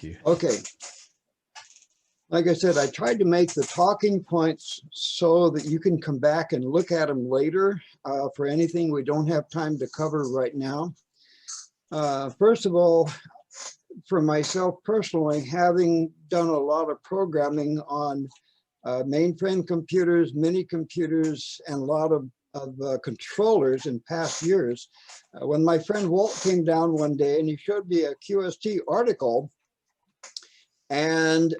Thank you. Okay. Like I said, I tried to make the talking points so that you can come back and look at them later for anything we don't have time to cover right now. First of all, for myself personally, having done a lot of programming on mainframe computers, mini computers, and a lot of controllers in past years, when my friend Walt came down one day and he showed me a QST article, and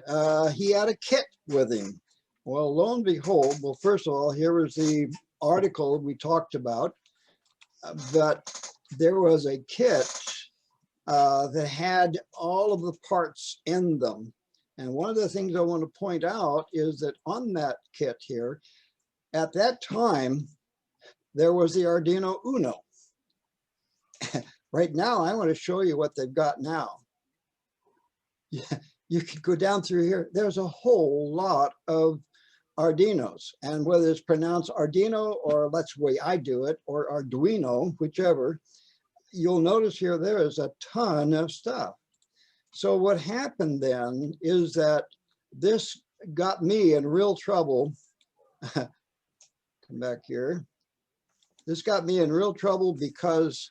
he had a kit with him. Well, lo and behold, well, first of all, here was the article we talked about, but there was a kit that had all of the parts in them. And one of the things I want to point out is that on that kit here, at that time, there was the Arduino Uno. Right now, I want to show you what they've got now. Yeah, you can go down through here. There's a whole lot of Arduinos, and whether it's pronounced Arduino or that's the way I do it, or Arduino, whichever, you'll notice here there is a ton of stuff. So what happened then is that this got me in real trouble. Come back here. This got me in real trouble because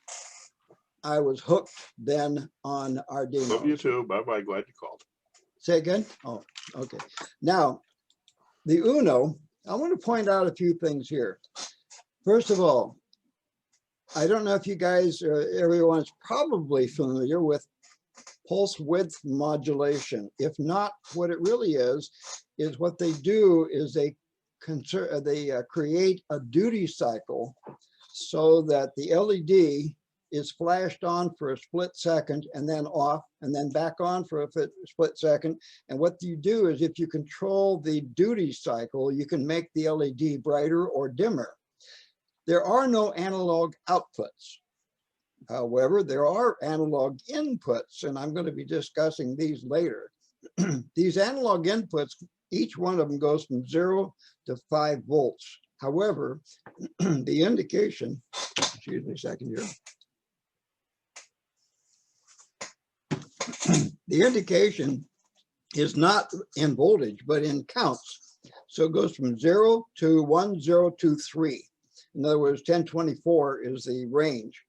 I was hooked then on Arduino. Love you too. Bye-bye. Glad you called. Say again? Oh, okay. Now, the Uno, I want to point out a few things here. First of all, I don't know if you guys, everyone's probably familiar with pulse width modulation. If not, what it really is what they do is they create a duty cycle so that the LED is flashed on for a split second and then off and then back on for a split second. And what you do is if you control the duty cycle, you can make the LED brighter or dimmer. There are no analog outputs. However, there are analog inputs, and I'm going to be discussing these later. These analog inputs, each one of them goes from 0 to 5 volts. However, the indication, excuse me a second here. The indication is not in voltage, but in counts. So it goes from 0 to 1023. In other words, 1024 is the range.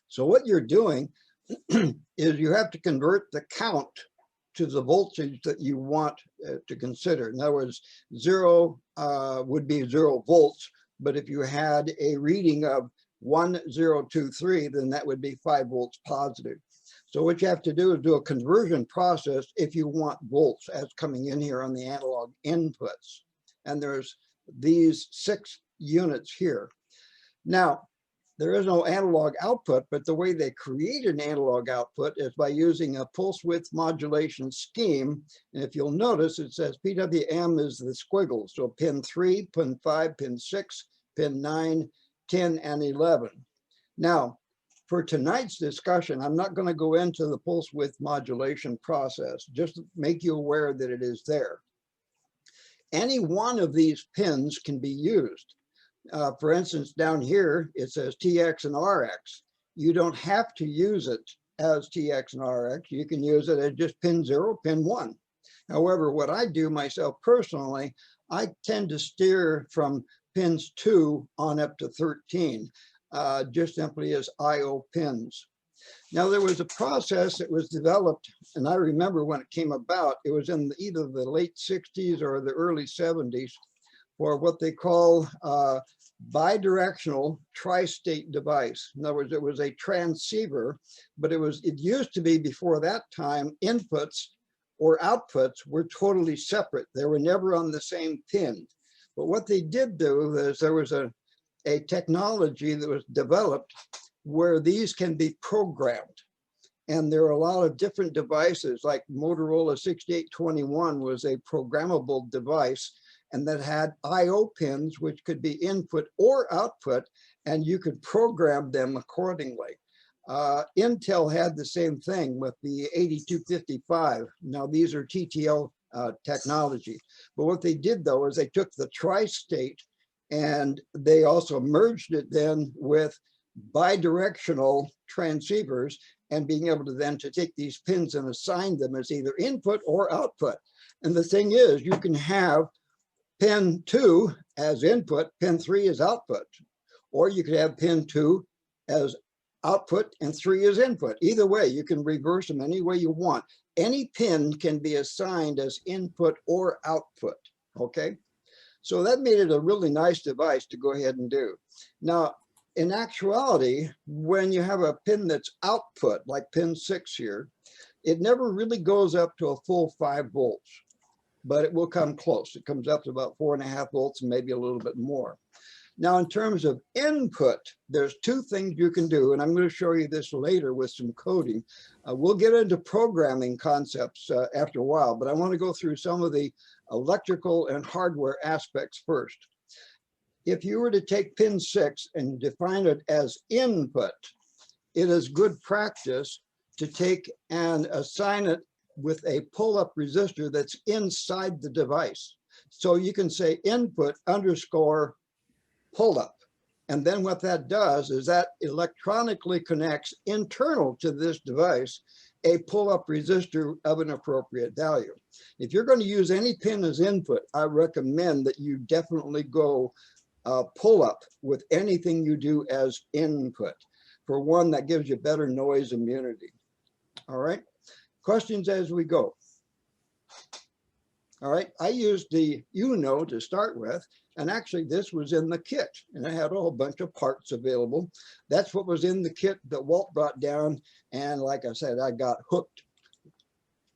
So what you're doing is you have to convert the count to the voltage that you want to consider. In other words, 0 would be 0 volts, but if you had a reading of 1023, then that would be 5 volts positive. So what you have to do is do a conversion process if you want volts as coming in here on the analog inputs. And there's these 6 units here. Now, there is no analog output, but the way they create an analog output is by using a pulse width modulation scheme. And if you'll notice, it says PWM is the squiggles. So pin 3, pin 5, pin 6, pin 9, 10, and 11. Now, for tonight's discussion, I'm not going to go into the pulse width modulation process, just to make you aware that it is there. Any one of these pins can be used. For instance, down here, it says TX and RX. You don't have to use it as TX and RX. You can use it as just pin 0, pin 1. However, what I do myself personally, I tend to steer from pins 2 on up to 13, just simply as IO pins. Now, there was a process that was developed, and I remember when it came about, it was in either the late 60s or the early 70s, for what they call bidirectional tri-state device. In other words, it was a transceiver, but it used to be before that time, inputs or outputs were totally separate. They were never on the same pin. But what they did do is there was a technology that was developed where these can be programmed. And there are a lot of different devices, like Motorola 6821 was a programmable device, and that had IO pins, which could be input or output, and you could program them accordingly. Intel had the same thing with the 8255. Now, these are TTL technology. But what they did, though, is they took the tri-state and they also merged it then with bidirectional transceivers and being able to then to take these pins and assign them as either input or output. And the thing is, you can have pin 2 as input, pin 3 as output, or you could have pin 2 as output and 3 as input. Either way, you can reverse them any way you want. Any pin can be assigned as input or output, okay? So that made it a really nice device to go ahead and do. Now, in actuality, when you have a pin that's output, like pin 6 here, it never really goes up to a full 5 volts, but it will come close. It comes up to about 4.5 volts and maybe a little bit more. Now, in terms of input, there's 2 things you can do, and I'm going to show you this later with some coding. We'll get into programming concepts after a while, but I want to go through some of the electrical and hardware aspects first. If you were to take pin 6 and define it as input, it is good practice to take and assign it with a pull-up resistor that's inside the device. So you can say input underscore pull-up. And then what that does is that electronically connects internal to this device a pull-up resistor of an appropriate value. If you're going to use any pin as input, I recommend that you definitely go pull-up with anything you do as input. For one, that gives you better noise immunity. All right, questions as we go. All right, I used the Uno to start with, and actually this was in the kit, and I had a whole bunch of parts available. That's what was in the kit that Walt brought down, and like I said, I got hooked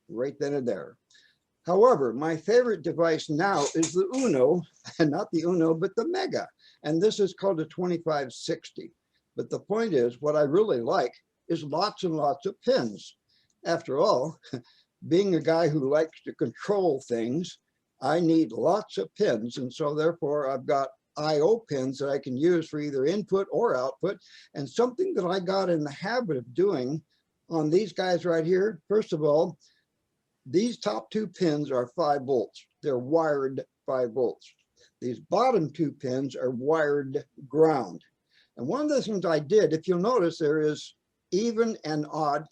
right then and there. However, my favorite device now is the Uno, and not the Uno, but the Mega, and this is called a 2560. But the point is, what I really like is lots and lots of pins. After all, being a guy who likes to control things, I need lots of pins. And so therefore I've got IO pins that I can use for either input or output. And something that I got in the habit of doing on these guys right here, first of all, these top 2 pins are 5 volts. They're wired 5 volts. These bottom 2 pins are wired ground. And one of the things I did, if you'll notice, there is even and odd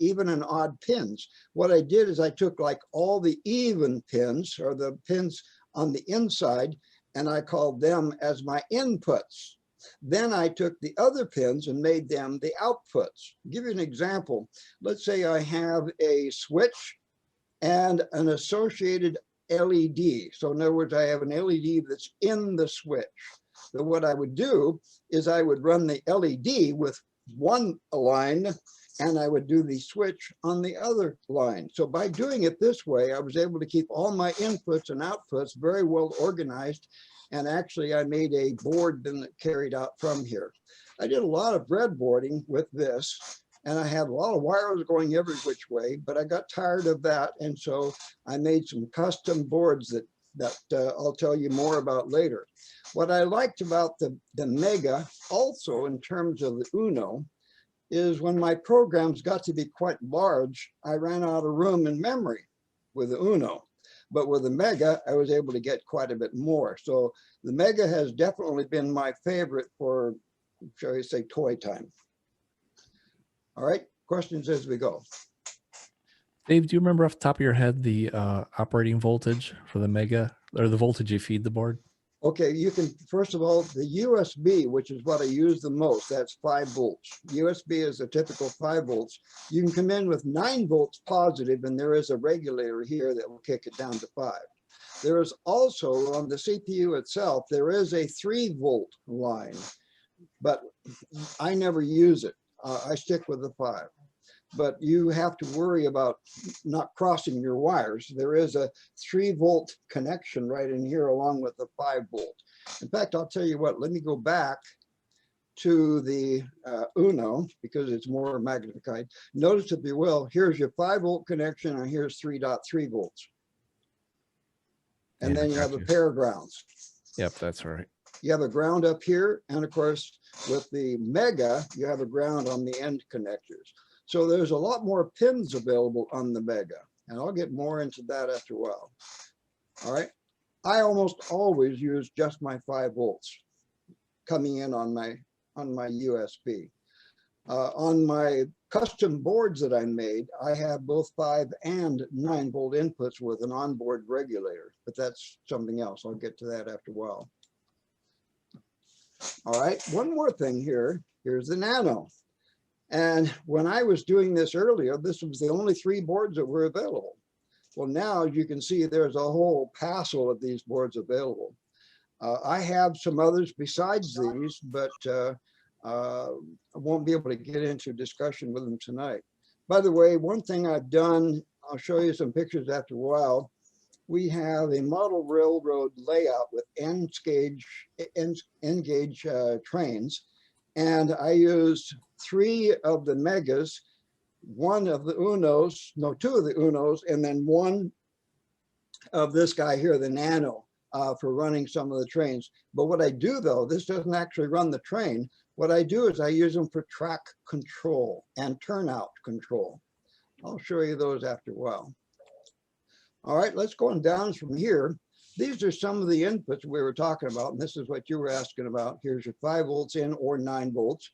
pins. What I did is I took like all the even pins, or the pins on the inside, and I called them as my inputs. Then I took the other pins and made them the outputs. I'll give you an example. Let's say I have a switch and an associated LED. So in other words, I have an LED that's in the switch. So what I would do is I would run the LED with one line, and I would do the switch on the other line. So by doing it this way, I was able to keep all my inputs and outputs very well organized. And actually, I made a board that carried out from here. I did a lot of breadboarding with this, and I had a lot of wires going every which way, but I got tired of that. And so I made some custom boards that I'll tell you more about later. What I liked about the Mega, also in terms of the Uno, is when my programs got to be quite large, I ran out of room in memory with the Uno. But with the Mega, I was able to get quite a bit more. So the Mega has definitely been my favorite for, shall we say, toy time. All right, questions as we go. Dave, do you remember off the top of your head the operating voltage for the Mega, or the voltage you feed the board? Okay, you can, first of all, the USB, which is what I use the most, that's 5 volts. USB is a typical 5 volts. You can come in with 9 volts positive, and there is a regulator here that will kick it down to 5. There is also, on the CPU itself, there is a 3 volt line, but I never use it. I stick with the 5. But you have to worry about not crossing your wires. There is a 3 volt connection right in here along with the 5 volt. In fact, I'll tell you what, let me go back to the Uno because it's more magnified. Notice, if you will, here's your 5 volt connection and here's 3.3 volts. And Yeah, then you have a pair of grounds. Yep, that's right. You have a ground up here. And of course, with the Mega, you have a ground on the end connectors. So there's a lot more pins available on the Mega, and I'll get more into that after a while. All right, I almost always use just my 5 volts coming in on my USB. On my custom boards that I made, I have both 5 and 9 volt inputs with an onboard regulator, but that's something else. I'll get to that after a while. All right, one more thing here. Here's the Nano. And when I was doing this earlier, this was the only 3 boards that were available. Well, now you can see there's a whole passel of these boards available. I have some others besides these, but I won't be able to get into discussion with them tonight. By the way, one thing I've done, I'll show you some pictures after a while. We have a model railroad layout with N-gauge trains, and I used 3 of the Megas, 1 of the Unos, no, 2 of the Unos, and then 1 of this guy here, the Nano, for running some of the trains. But what I do though, this doesn't actually run the train. What I do is I use them for track control and turnout control. I'll show you those after a while. All right, let's go on down from here. These are some of the inputs we were talking about, and this is what you were asking about. Here's your 5 volts in or 9 volts.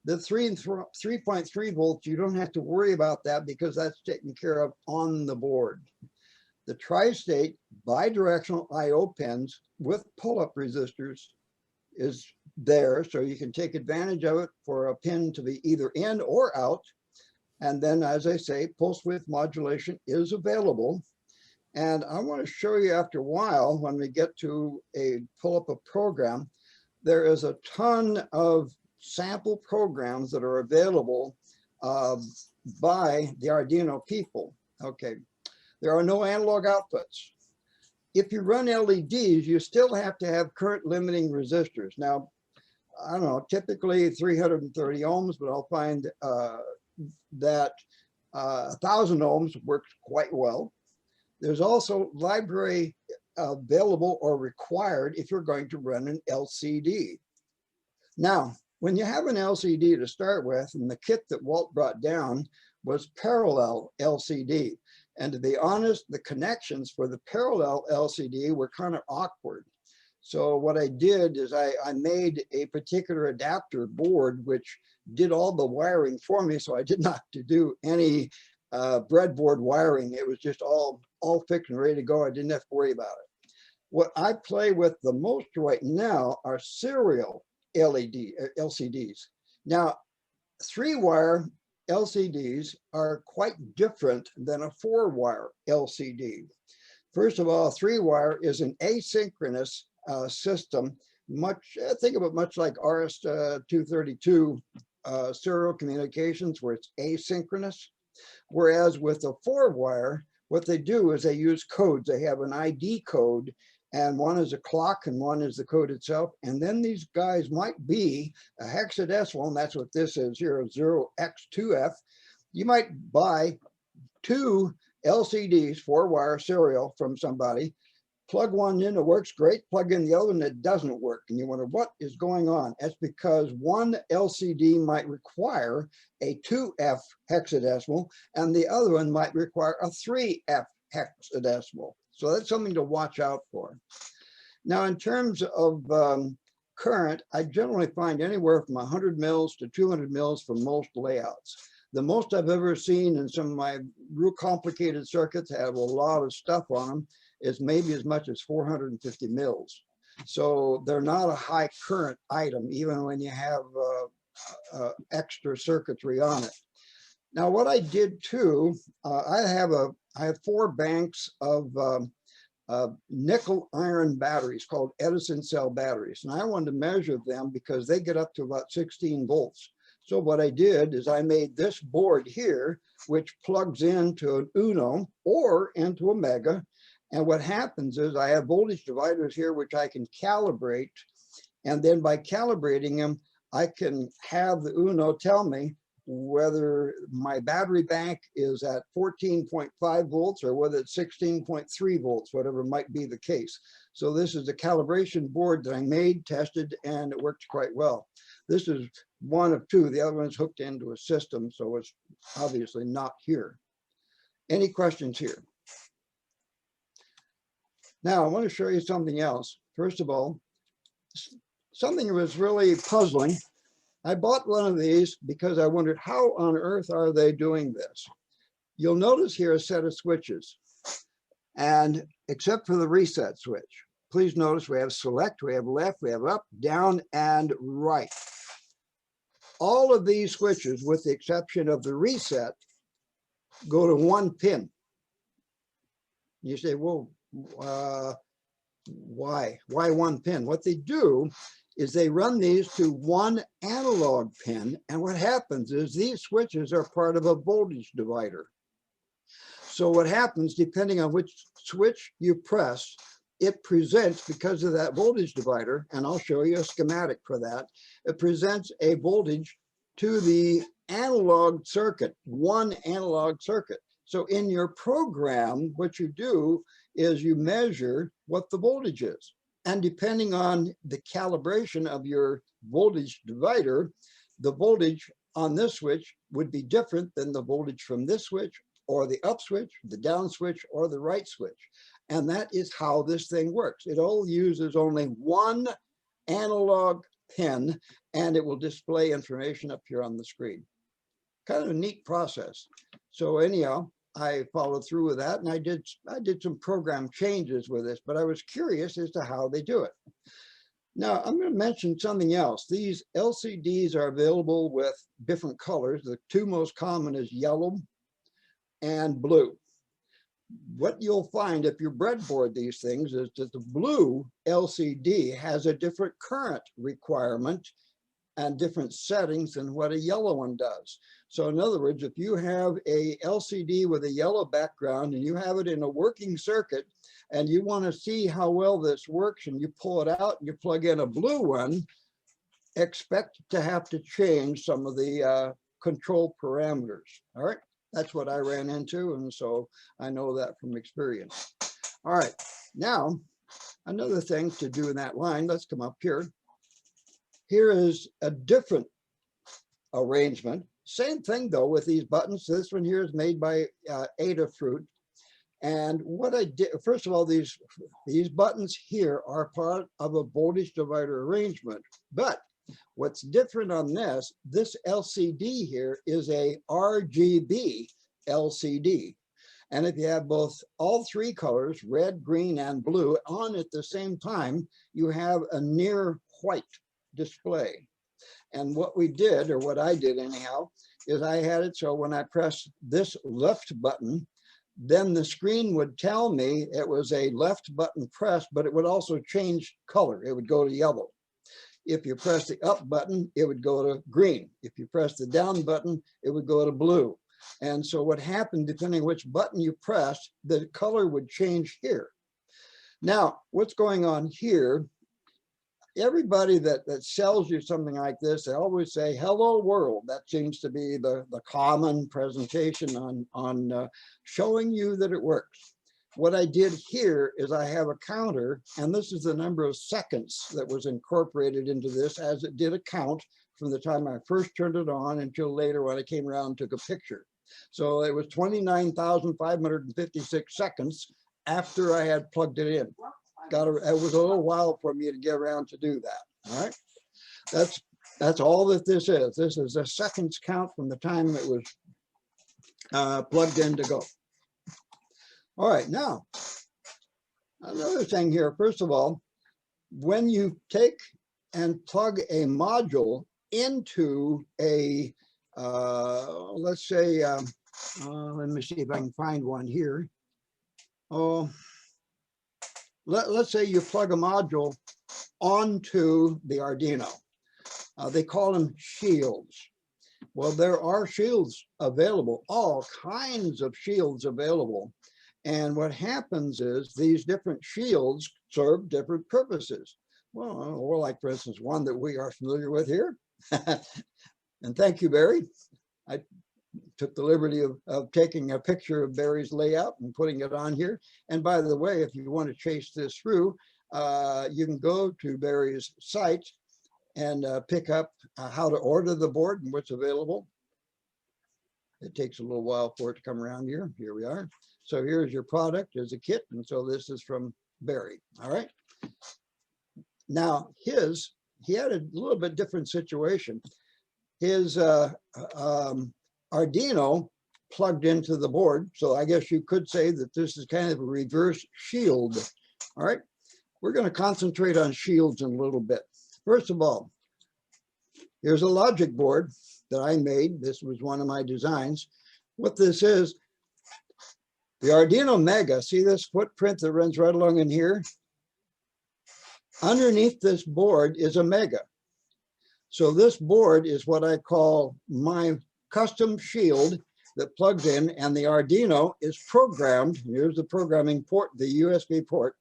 The 3.3 volts, you don't have to worry about that because that's taken care of on the board. The tri-state bidirectional IO pins with pull-up resistors is there, so you can take advantage of it for a pin to be either in or out. And then, as I say, pulse width modulation is available. And I want to show you after a while, when we get to pull up a program, there is a ton of sample programs that are available by the Arduino people. Okay, there are no analog outputs. If you run LEDs, you still have to have current limiting resistors. Now, I don't know, typically 330 ohms, but I'll find that 1,000 ohms works quite well. There's also library available or required if you're going to run an LCD. Now, when you have an LCD to start with, and the kit that Walt brought down was parallel LCD. And to be honest, the connections for the parallel LCD were kind of awkward. So what I did is I made a particular adapter board which did all the wiring for me, so I didn't have to do any breadboard wiring. It was just all fixed and ready to go. I didn't have to worry about it. What I play with the most right now are serial LCDs. Now, 3-wire LCDs are quite different than a 4-wire LCD. First of all, 3-wire is an asynchronous system, think of it much like RS-232 serial communications, where it's asynchronous. Whereas with a 4-wire, what they do is they use codes. They have an ID code, and one is a clock and one is the code itself. And then these guys might be a hexadecimal, and that's what this is here, 0x2f. You might buy 2 LCDs, 4-wire serial from somebody, plug one in, it works great, plug in the other and it doesn't work. And you wonder what is going on. That's because one LCD might require a 2F hexadecimal and the other one might require a 3F hexadecimal. So that's something to watch out for. Now, in terms of current, I generally find anywhere from 100 mils to 200 mils for most layouts. The most I've ever seen in some of my real complicated circuits have a lot of stuff on them is maybe as much as 450 mils. So they're not a high current item, even when you have extra circuitry on it. Now, what I did too, I have 4 banks of nickel iron batteries called Edison cell batteries. And I wanted to measure them because they get up to about 16 volts. So what I did is I made this board here, which plugs into an Uno or into a Mega. And what happens is I have voltage dividers here, which I can calibrate. And then by calibrating them, I can have the Uno tell me whether my battery bank is at 14.5 volts or whether it's 16.3 volts, whatever might be the case. So this is a calibration board that I made, tested, and it works quite well. This is one of 2. The other one's hooked into a system, so it's obviously not here. Any questions here? Now, I want to show you something else. First of all, something that was really puzzling I bought one of these because I wondered how on earth are they doing this? You'll notice here a set of switches, and except for the reset switch, please notice we have select, we have left, we have up, down, and right. All of these switches, with the exception of the reset, go to one pin. You say, well, why one pin? What they do is they run these to one analog pin, and what happens is these switches are part of a voltage divider. So what happens, depending on which switch you press, it presents, because of that voltage divider, and I'll show you a schematic for that, it presents a voltage to the analog circuit, one analog circuit. So in your program, what you do is you measure what the voltage is. And depending on the calibration of your voltage divider, the voltage on this switch would be different than the voltage from this switch, or the up switch, the down switch, or the right switch. And that is how this thing works. It all uses only one analog pin, and it will display information up here on the screen. Kind of a neat process. So anyhow, I followed through with that, and I did some program changes with this, but I was curious as to how they do it. Now, I'm going to mention something else. These LCDs are available with different colors. The two most common is yellow and blue. What you'll find if you breadboard these things is that the blue LCD has a different current requirement and different settings than what a yellow one does. So in other words, if you have a LCD with a yellow background and you have it in a working circuit and you want to see how well this works, and you pull it out and you plug in a blue one, expect to have to change some of the control parameters. All right, that's what I ran into, and so I know that from experience. All right, now another thing to do in that line, let's come up here. Here is a different arrangement. Same thing though with these buttons. So this one here is made by Adafruit. And what I did, first of all, these buttons here are part of a voltage divider arrangement. But what's different on this LCD here is a RGB LCD. And if you have all three colors, red, green, and blue, on at the same time, you have a near white display. And what we did, or what I did anyhow, is I had it so when I press this left button, then the screen would tell me it was a left button press, but it would also change color. It would go to yellow. If you press the up button, it would go to green. If you press the down button, it would go to blue. And so what happened, depending on which button you pressed, the color would change here. Now, what's going on here, everybody that sells you something like this, they always say, hello world. That seems to be the common presentation on showing you that it works. What I did here is I have a counter, and this is the number of seconds that was incorporated into this, as it did a count from the time I first turned it on until later when I came around and took a picture. So it was 29,556 seconds after I had plugged it in. It was a little while for me to get around to do that. All right, that's all that this is. This is a seconds count from the time it was plugged in to go. All right, now another thing here. First of all, when you take and plug a module into a let's say let me see if I can find one here. Let's say you plug a module onto the Arduino. They call them shields. Well, there are shields available, all kinds of shields available. And what happens is these different shields serve different purposes. Well, or like, for instance, one that we are familiar with here. And thank you, Barry. I took the liberty of taking a picture of Barry's layout and putting it on here. And by the way, if you want to chase this through, you can go to Barry's site and pick up how to order the board and what's available. It takes a little while for it to come around here. Here we are. So here's your product as a kit. And so this is from Barry. All right. Now he had a little bit different situation. his Arduino plugged into the board. So I guess you could say that this is kind of a reverse shield. All right, we're going to concentrate on shields in a little bit. First of all, here's a logic board that I made. This was one of my designs. What this is, the Arduino Mega, see this footprint that runs right along in here? Underneath this board is a Mega. So this board is what I call my custom shield that plugs in, and the Arduino is programmed. Here's the programming port, the USB port.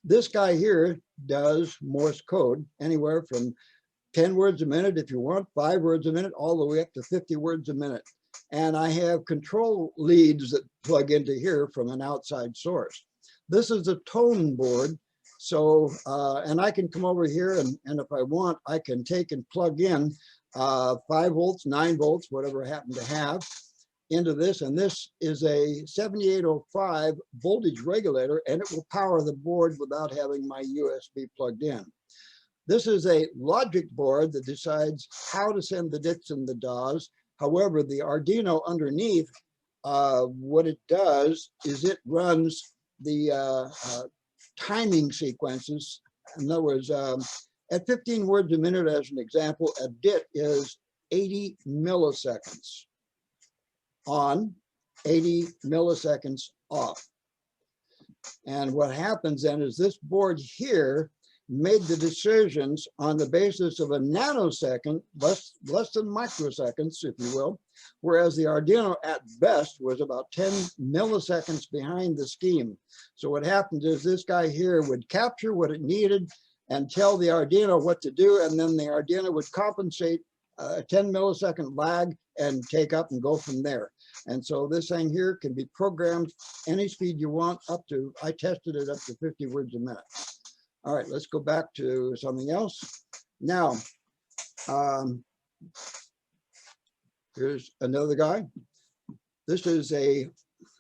This guy here does Morse code, anywhere from 10 words a minute if you want, 5 words a minute, all the way up to 50 words a minute. And I have control leads that plug into here from an outside source. This is a tone board. So, and I can come over here and if I want, I can take and plug in 5 volts, 9 volts, whatever I happen to have into this. And this is a 7805 voltage regulator, and it will power the board without having my USB plugged in. This is a logic board that decides how to send the dits and the DAWs. However, the Arduino underneath, what it does is it runs the timing sequences. In other words, at 15 words a minute, as an example, a dit is 80 milliseconds on, 80 milliseconds off. And what happens then is this board here made the decisions on the basis of a nanosecond, less than microseconds, if you will, whereas the Arduino at best was about 10 milliseconds behind the scheme. So what happens is this guy here would capture what it needed and tell the Arduino what to do, and then the Arduino would compensate a 10 millisecond lag and take up and go from there. And so this thing here can be programmed any speed you want up to, I tested it up to 50 words a minute. All right, let's go back to something else. Now, here's another guy. This is a,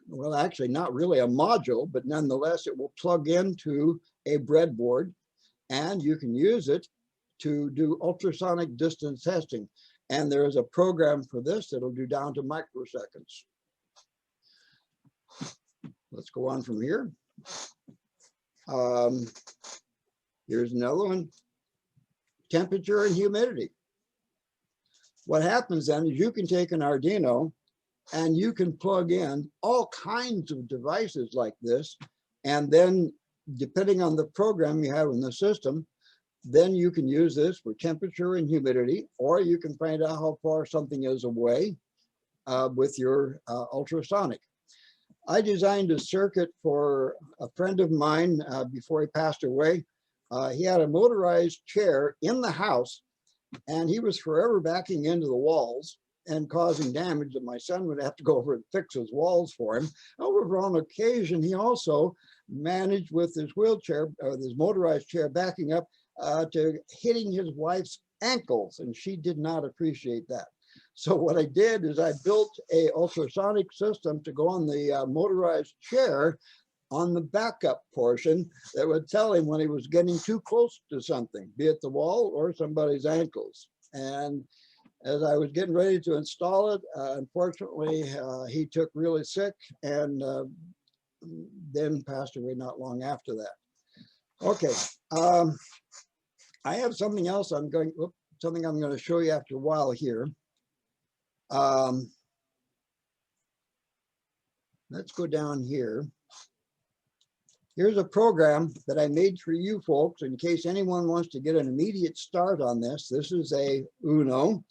well, actually not really a module, but nonetheless, it will plug into a breadboard, and you can use it to do ultrasonic distance testing. And there is a program for this that'll do down to microseconds. Let's go on from here. Here's another one, temperature and humidity. What happens then is you can take an Arduino and you can plug in all kinds of devices like this. And then depending on the program you have in the system, then you can use this for temperature and humidity, or you can find out how far something is away with your ultrasonic. I designed a circuit for a friend of mine before he passed away. He had a motorized chair in the house, and he was forever backing into the walls and causing damage that my son would have to go over and fix his walls for him. However, on occasion, he also managed with his wheelchair, or his motorized chair, backing up to hitting his wife's ankles, and she did not appreciate that. So what I did is I built a ultrasonic system to go on the motorized chair on the backup portion that would tell him when he was getting too close to something, be it the wall or somebody's ankles. And as I was getting ready to install it, unfortunately, he took really sick and then passed away not long after that. Okay, I have something else I'm going to show you after a while here. Let's go down here. Here's a program that I made for you folks in case anyone wants to get an immediate start on this. This is a Uno.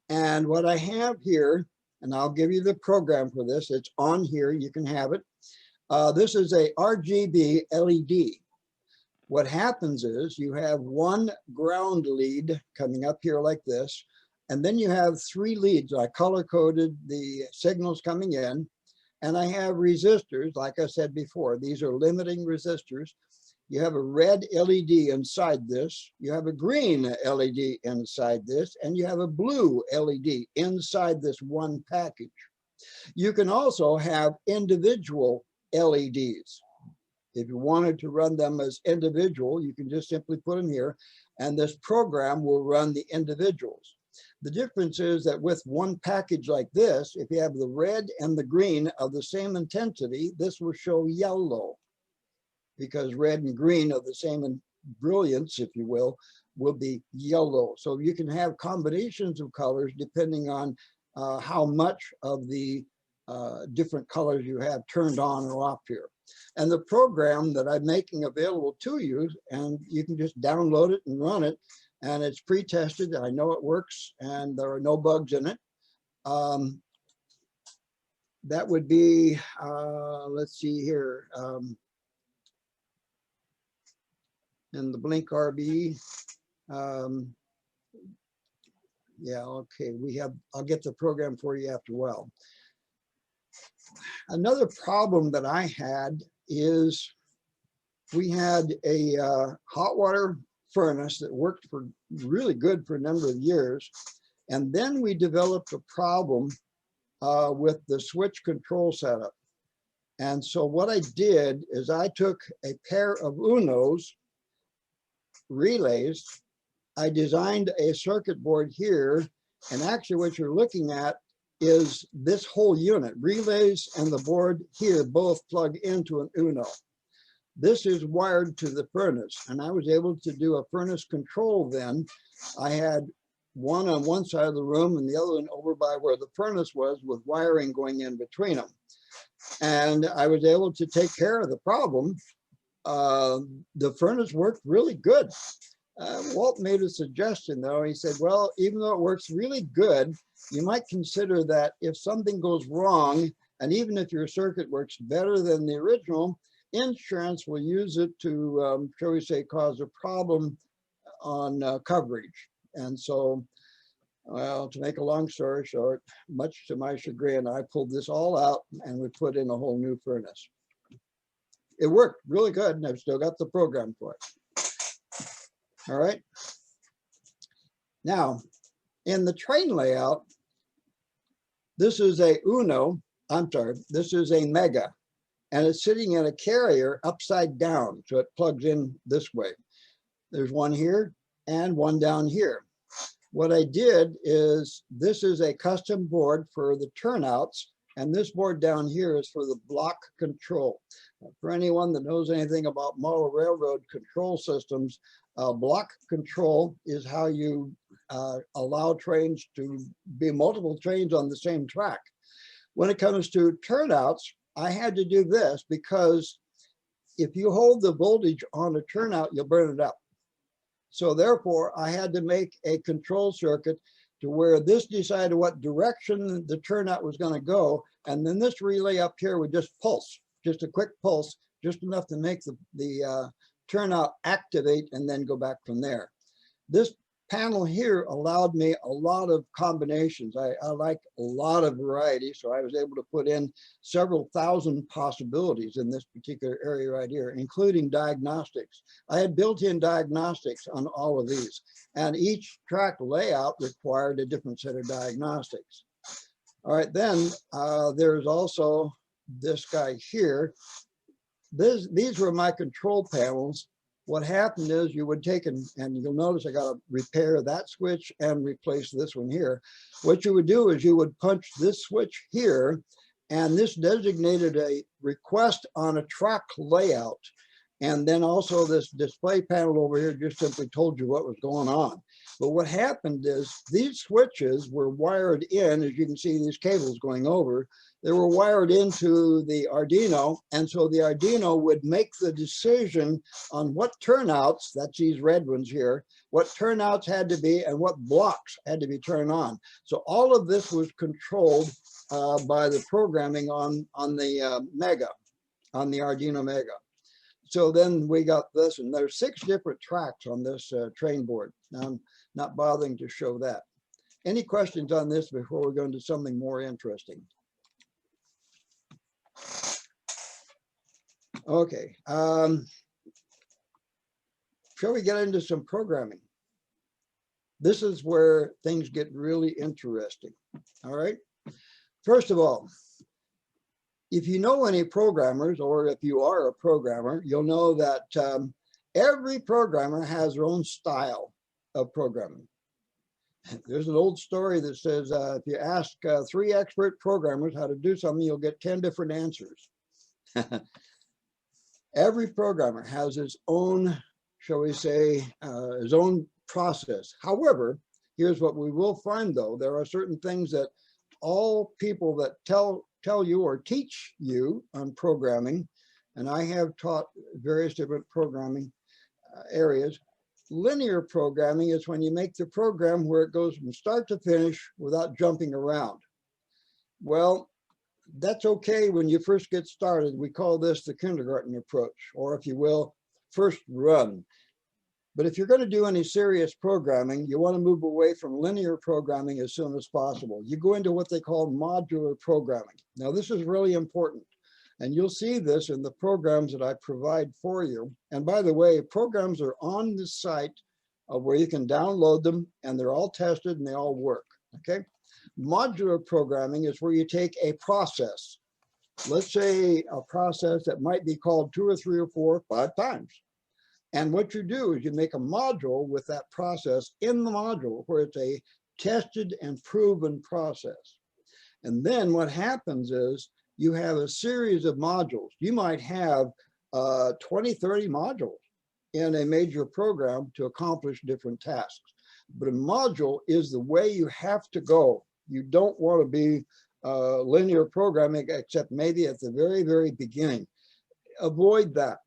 And what I have here, and I'll give you the program for this, it's on here, you can have it. This is a RGB LED. What happens is you have one ground lead coming up here like this, and then you have 3 leads. I color-coded the signals coming in, and I have resistors, like I said before. These are limiting resistors. You have a red LED inside this, you have a green LED inside this, and you have a blue LED inside this one package. You can also have individual LEDs. If you wanted to run them as individual, you can just simply put them here, and this program will run the individuals. The difference is that with one package like this, if you have the red and the green of the same intensity, this will show yellow, because red and green of the same brilliance, if you will be yellow. So you can have combinations of colors depending on how much of the different colors you have turned on or off here. And the program that I'm making available to you, and you can just download it and run it, and it's pre-tested. I know it works and there are no bugs in it. That would be, let's see here, in the Blink RB. Yeah, okay, I'll get the program for you after a while. Another problem that I had is we had a hot water furnace that worked for really good for a number of years. And then we developed a problem with the switch control setup. And so what I did is I took a pair of Unos relays. I designed a circuit board here, and actually what you're looking at is this whole unit. Relays and the board here both plug into an Uno. This is wired to the furnace, and I was able to do a furnace control then. I had one on one side of the room and the other one over by where the furnace was, with wiring going in between them. And I was able to take care of the problem. The furnace worked really good. Walt made a suggestion though. He said, well, even though it works really good, you might consider that if something goes wrong, and even if your circuit works better than the original, insurance will use it to, shall we say, cause a problem on coverage. And so, well, to make a long story short, much to my chagrin, I pulled this all out and we put in a whole new furnace. It worked really good, and I've still got the program for it. All right. Now, in the train layout, this is a Uno, this is a Mega, and it's sitting in a carrier upside down, so it plugs in this way. There's one here and one down here. What I did is, this is a custom board for the turnouts, and this board down here is for the block control. For anyone that knows anything about model railroad control systems, block control is how you allow trains to be multiple trains on the same track. When it comes to turnouts, I had to do this because if you hold the voltage on a turnout, you'll burn it up. So therefore, I had to make a control circuit to where this decided what direction the turnout was going to go. And then this relay up here would just pulse, just a quick pulse, just enough to make the turnout activate and then go back from there. This panel here allowed me a lot of combinations. I like a lot of variety, so I was able to put in several thousand possibilities in this particular area right here, including diagnostics. I had built-in diagnostics on all of these, and each track layout required a different set of diagnostics. All right, then there's also this guy here. These were my control panels. What happened is you would take and you'll notice I got to repair that switch and replace this one here. What you would do is you would punch this switch here, and this designated a request on a track layout. And then also this display panel over here just simply told you what was going on. But what happened is these switches were wired in, as you can see these cables going over, they were wired into the Arduino. And so the Arduino would make the decision on what turnouts, that's these red ones here, what turnouts had to be and what blocks had to be turned on. So all of this was controlled by the programming on the Mega, on the Arduino Mega. So then we got this, and there's 6 different tracks on this train board. Now, I'm not bothering to show that. Any questions on this before we go into something more interesting? Okay. Shall we get into some programming? This is where things get really interesting. All right. First of all, if you know any programmers, or if you are a programmer, you'll know that every programmer has their own style of programming. There's an old story that says if you ask 3 expert programmers how to do something, you'll get 10 different answers. Every programmer has his own, shall we say, his own process. However, here's what we will find though. There are certain things that all people that tell you or teach you on programming, and I have taught various different programming areas. Linear programming is when you make the program where it goes from start to finish without jumping around. Well, that's okay when you first get started. We call this the kindergarten approach, or if you will, first run. But if you're going to do any serious programming, you want to move away from linear programming as soon as possible. You go into what they call modular programming. Now, this is really important. And you'll see this in the programs that I provide for you. And by the way, programs are on the site where you can download them, and they're all tested and they all work, okay? Modular programming is where you take a process, let's say a process that might be called 2 or 3 or 4 or 5 times. And what you do is you make a module with that process in the module where it's a tested and proven process. And then what happens is you have a series of modules. You might have 20, 30 modules in a major program to accomplish different tasks. But a module is the way you have to go. You don't want to be linear programming, except maybe at the very, very beginning. Avoid that.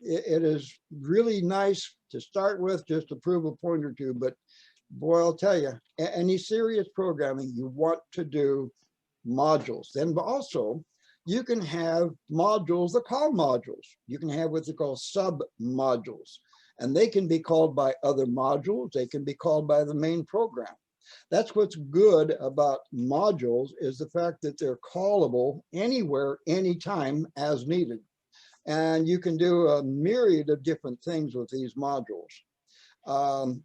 It is really nice to start with, just to prove a point or two, but boy, I'll tell you, any serious programming, you want to do modules. Then also, you can have modules that call modules. You can have what they call sub-modules, and they can be called by other modules. They can be called by the main program. That's what's good about modules, is the fact that they're callable anywhere, anytime as needed. And you can do a myriad of different things with these modules.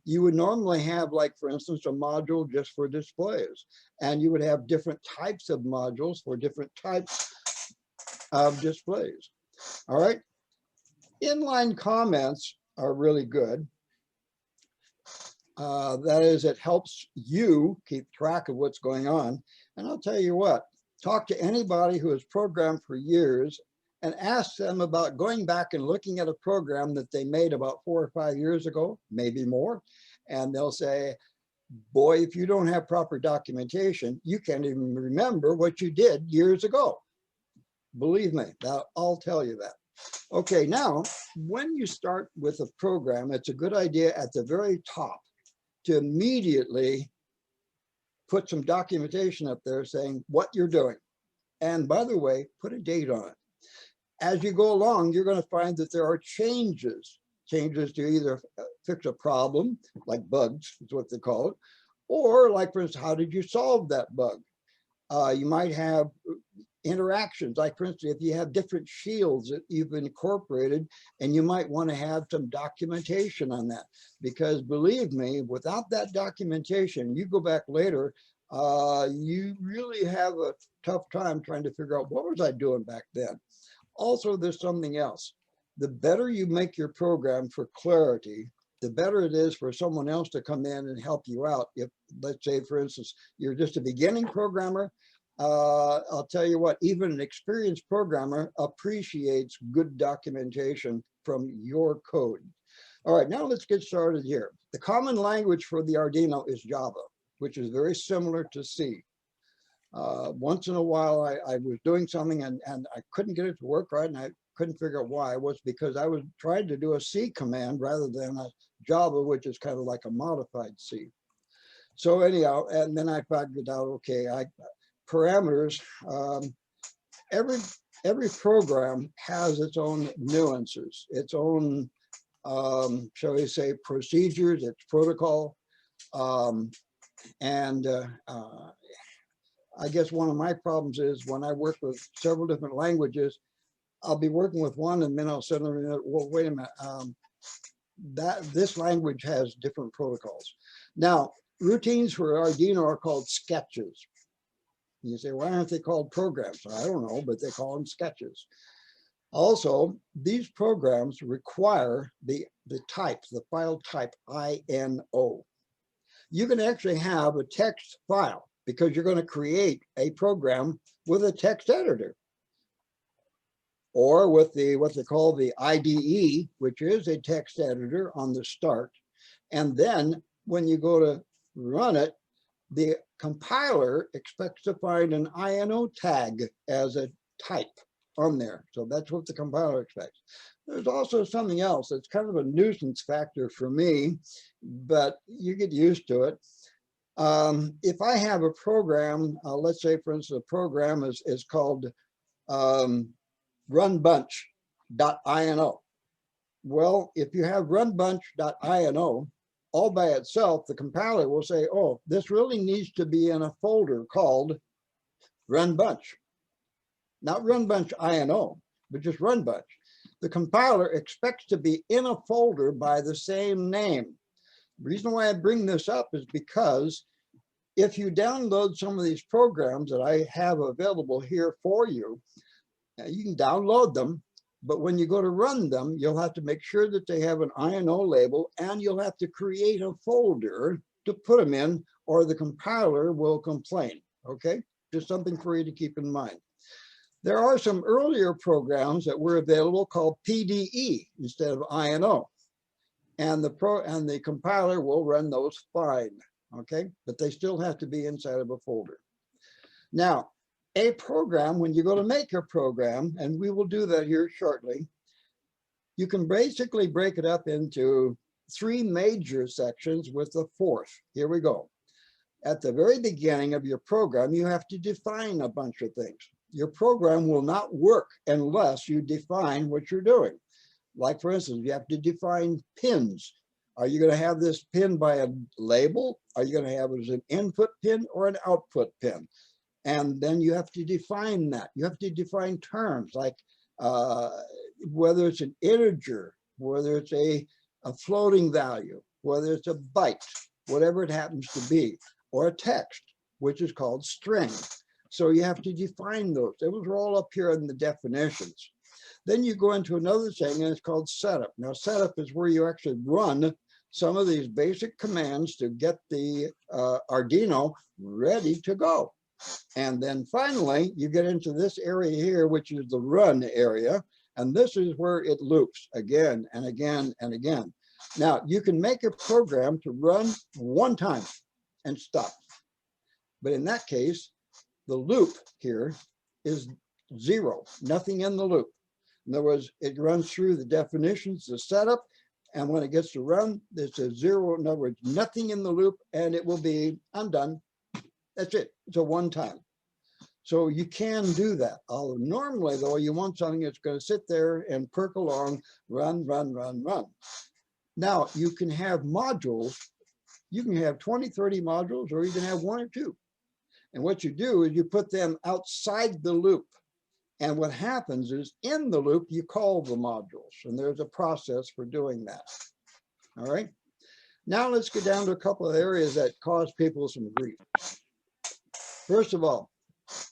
You would normally have, like, for instance, a module just for displays, and you would have different types of modules for different types of displays. All right. Inline comments are really good. That is, it helps you keep track of what's going on. And I'll tell you what, talk to anybody who has programmed for years and ask them about going back and looking at a program that they made about 4 or 5 years ago, maybe more. And they'll say, boy, if you don't have proper documentation, you can't even remember what you did years ago. Believe me, I'll tell you that. Okay, now, when you start with a program, it's a good idea at the very top to immediately put some documentation up there saying what you're doing. And by the way, put a date on it. As you go along, you're going to find that there are changes to either fix a problem, like bugs is what they call it, or like, for instance, how did you solve that bug? You might have interactions, like, for instance, if you have different shields that you've incorporated, and you might want to have some documentation on that, because believe me, without that documentation, you go back later, you really have a tough time trying to figure out, what was I doing back then? Also, there's something else. The better you make your program for clarity, the better it is for someone else to come in and help you out. If, let's say, for instance, you're just a beginning programmer, I'll tell you what, even an experienced programmer appreciates good documentation from your code. All right, now let's get started here. The common language for the Arduino is Java, which is very similar to C. Once in a while, I was doing something and I couldn't get it to work right, and I couldn't figure out why. It was because I was trying to do a C command rather than a Java, which is kind of like a modified C. So anyhow, and then I figured out, okay, parameters, every program has its own nuances, its own, shall we say, procedures, its protocol. I guess one of my problems is when I work with several different languages, I'll be working with one and then I'll suddenly, well, wait a minute, this language has different protocols. Now, routines for Arduino are called sketches. You say, why aren't they called programs? I don't know, but they call them sketches. Also, these programs require the type, the file type INO. you can actually have a text file because you're going to create a program with a text editor or with what they call the IDE, which is a text editor on the start. And then when you go to run it, the compiler expects to find an INO tag as a type on there. So that's what the compiler expects. There's also something else that's kind of a nuisance factor for me, but you get used to it. If I have a program, let's say, for instance, a program is called runbunch.ino. Well, if you have runbunch.ino, all by itself, the compiler will say, oh, this really needs to be in a folder called runbunch. Not runbunch.ino, but just runbunch. The compiler expects to be in a folder by the same name. The reason why I bring this up is because if you download some of these programs that I have available here for you, you can download them, but when you go to run them, you'll have to make sure that they have an INO label, and you'll have to create a folder to put them in, or the compiler will complain, okay? Just something for you to keep in mind. There are some earlier programs that were available called PDE instead of INO, and the compiler will run those fine, okay? But they still have to be inside of a folder. Now, a program, when you go to make a program, and we will do that here shortly, you can basically break it up into 3 major sections with a 4th. Here we go. At the very beginning of your program, you have to define a bunch of things. Your program will not work unless you define what you're doing. Like, for instance, you have to define pins. Are you going to have this pin by a label? Are you going to have it as an input pin or an output pin? And then you have to define that. You have to define terms like whether it's an integer, whether it's a floating value, whether it's a byte, whatever it happens to be, or a text, which is called string. So you have to define those. Those are all up here in the definitions. Then you go into another thing, and it's called setup. Now, setup is where you actually run some of these basic commands to get the Arduino ready to go. And then finally, you get into this area here, which is the run area. And this is where it loops again and again and again. Now, you can make a program to run one time and stop. But in that case, the loop here is 0, nothing in the loop. In other words, it runs through the definitions, the setup, and when it gets to run, it's a 0. In other words, nothing in the loop, and it will be, I'm done. That's it. It's a one time. So you can do that. Although normally, though, you want something that's going to sit there and perk along, run, run, run, run. Now, you can have modules. You can have 20, 30 modules, or you can have 1 or 2. And what you do is you put them outside the loop. And what happens is in the loop, you call the modules. And there's a process for doing that. All right. Now let's get down to a couple of areas that cause people some grief. First of all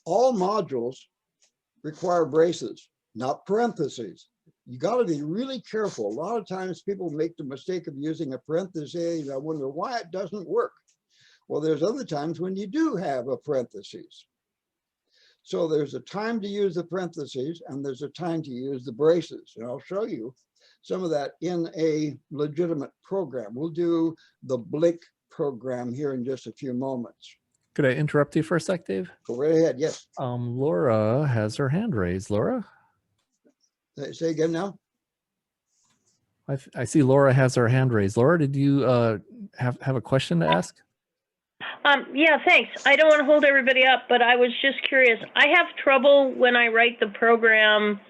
modules require braces, not parentheses. You got to be really careful. A lot of times people make the mistake of using a parenthesis. I wonder why it doesn't work. Well, there's other times when you do have a parenthesis. So there's a time to use the parentheses and there's a time to use the braces. And I'll show you some of that in a legitimate program. We'll do the Blink program here in just a few moments. Could I interrupt you for a sec, Dave? Go right ahead, yes. Laura has her hand raised. Laura? Say again now? I see Laura has her hand raised. Laura, did you have a question to ask? Yeah, thanks. I don't want to hold everybody up, but I was just curious. I have trouble when I write the program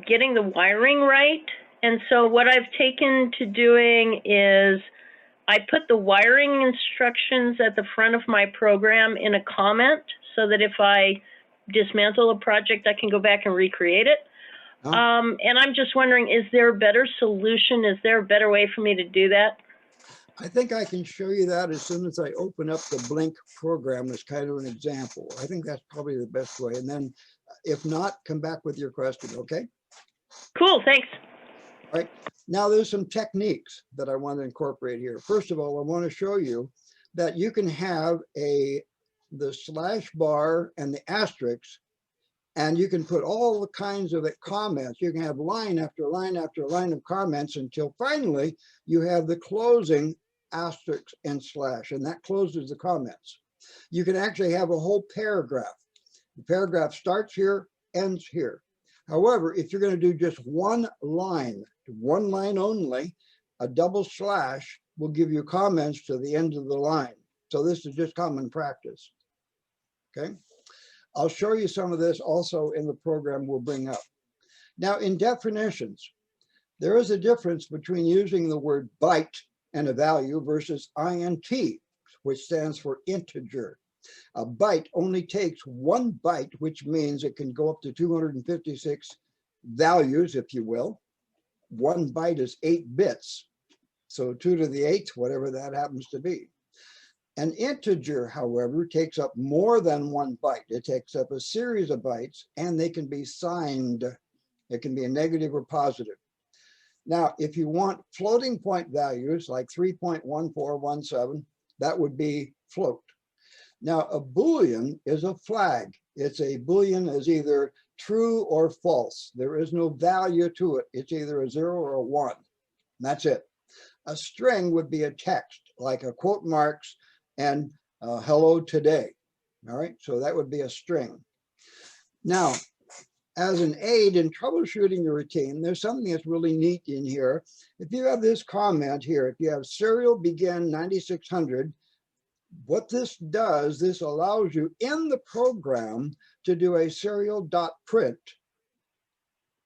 getting the wiring right. And so what I've taken to doing is I put the wiring instructions at the front of my program in a comment so that if I dismantle a project, I can go back and recreate it. Oh. And I'm just wondering, is there a better solution? Is there a better way for me to do that? I think I can show you that as soon as I open up the Blink program as kind of an example. I think that's probably the best way. And then if not, come back with your question, okay? Cool, thanks. right? Now there's some techniques that I want to incorporate here. First of all, I want to show you that you can have the slash bar and the asterisk, and you can put all the kinds of comments. You can have line after line after line of comments until finally you have the closing asterisk and slash, and that closes the comments. You can actually have a whole paragraph. The paragraph starts here, ends here. However, if you're going to do just one line only, a double slash will give you comments to the end of the line. So this is just common practice. Okay. I'll show you some of this also in the program we'll bring up. Now, in definitions, there is a difference between using the word byte and a value versus int, which stands for integer. A byte only takes one byte, which means it can go up to 256 values, if you will. One byte is 8 bits. So 2 to the 8th, whatever that happens to be. An integer, however, takes up more than one byte. It takes up a series of bytes, and they can be signed. It can be a negative or positive. Now, if you want floating point values like 3.1417, that would be float. Now, a Boolean is a flag. It's a Boolean is either true or false. There is no value to it. It's either a 0 or a 1. That's it. A string would be a text, like a quote marks and hello today. All right, so that would be a string. Now, as an aid in troubleshooting your routine, there's something that's really neat in here. If you have this comment here, if you have serial begin 9600, what this does, this allows you in the program to do a serial.print.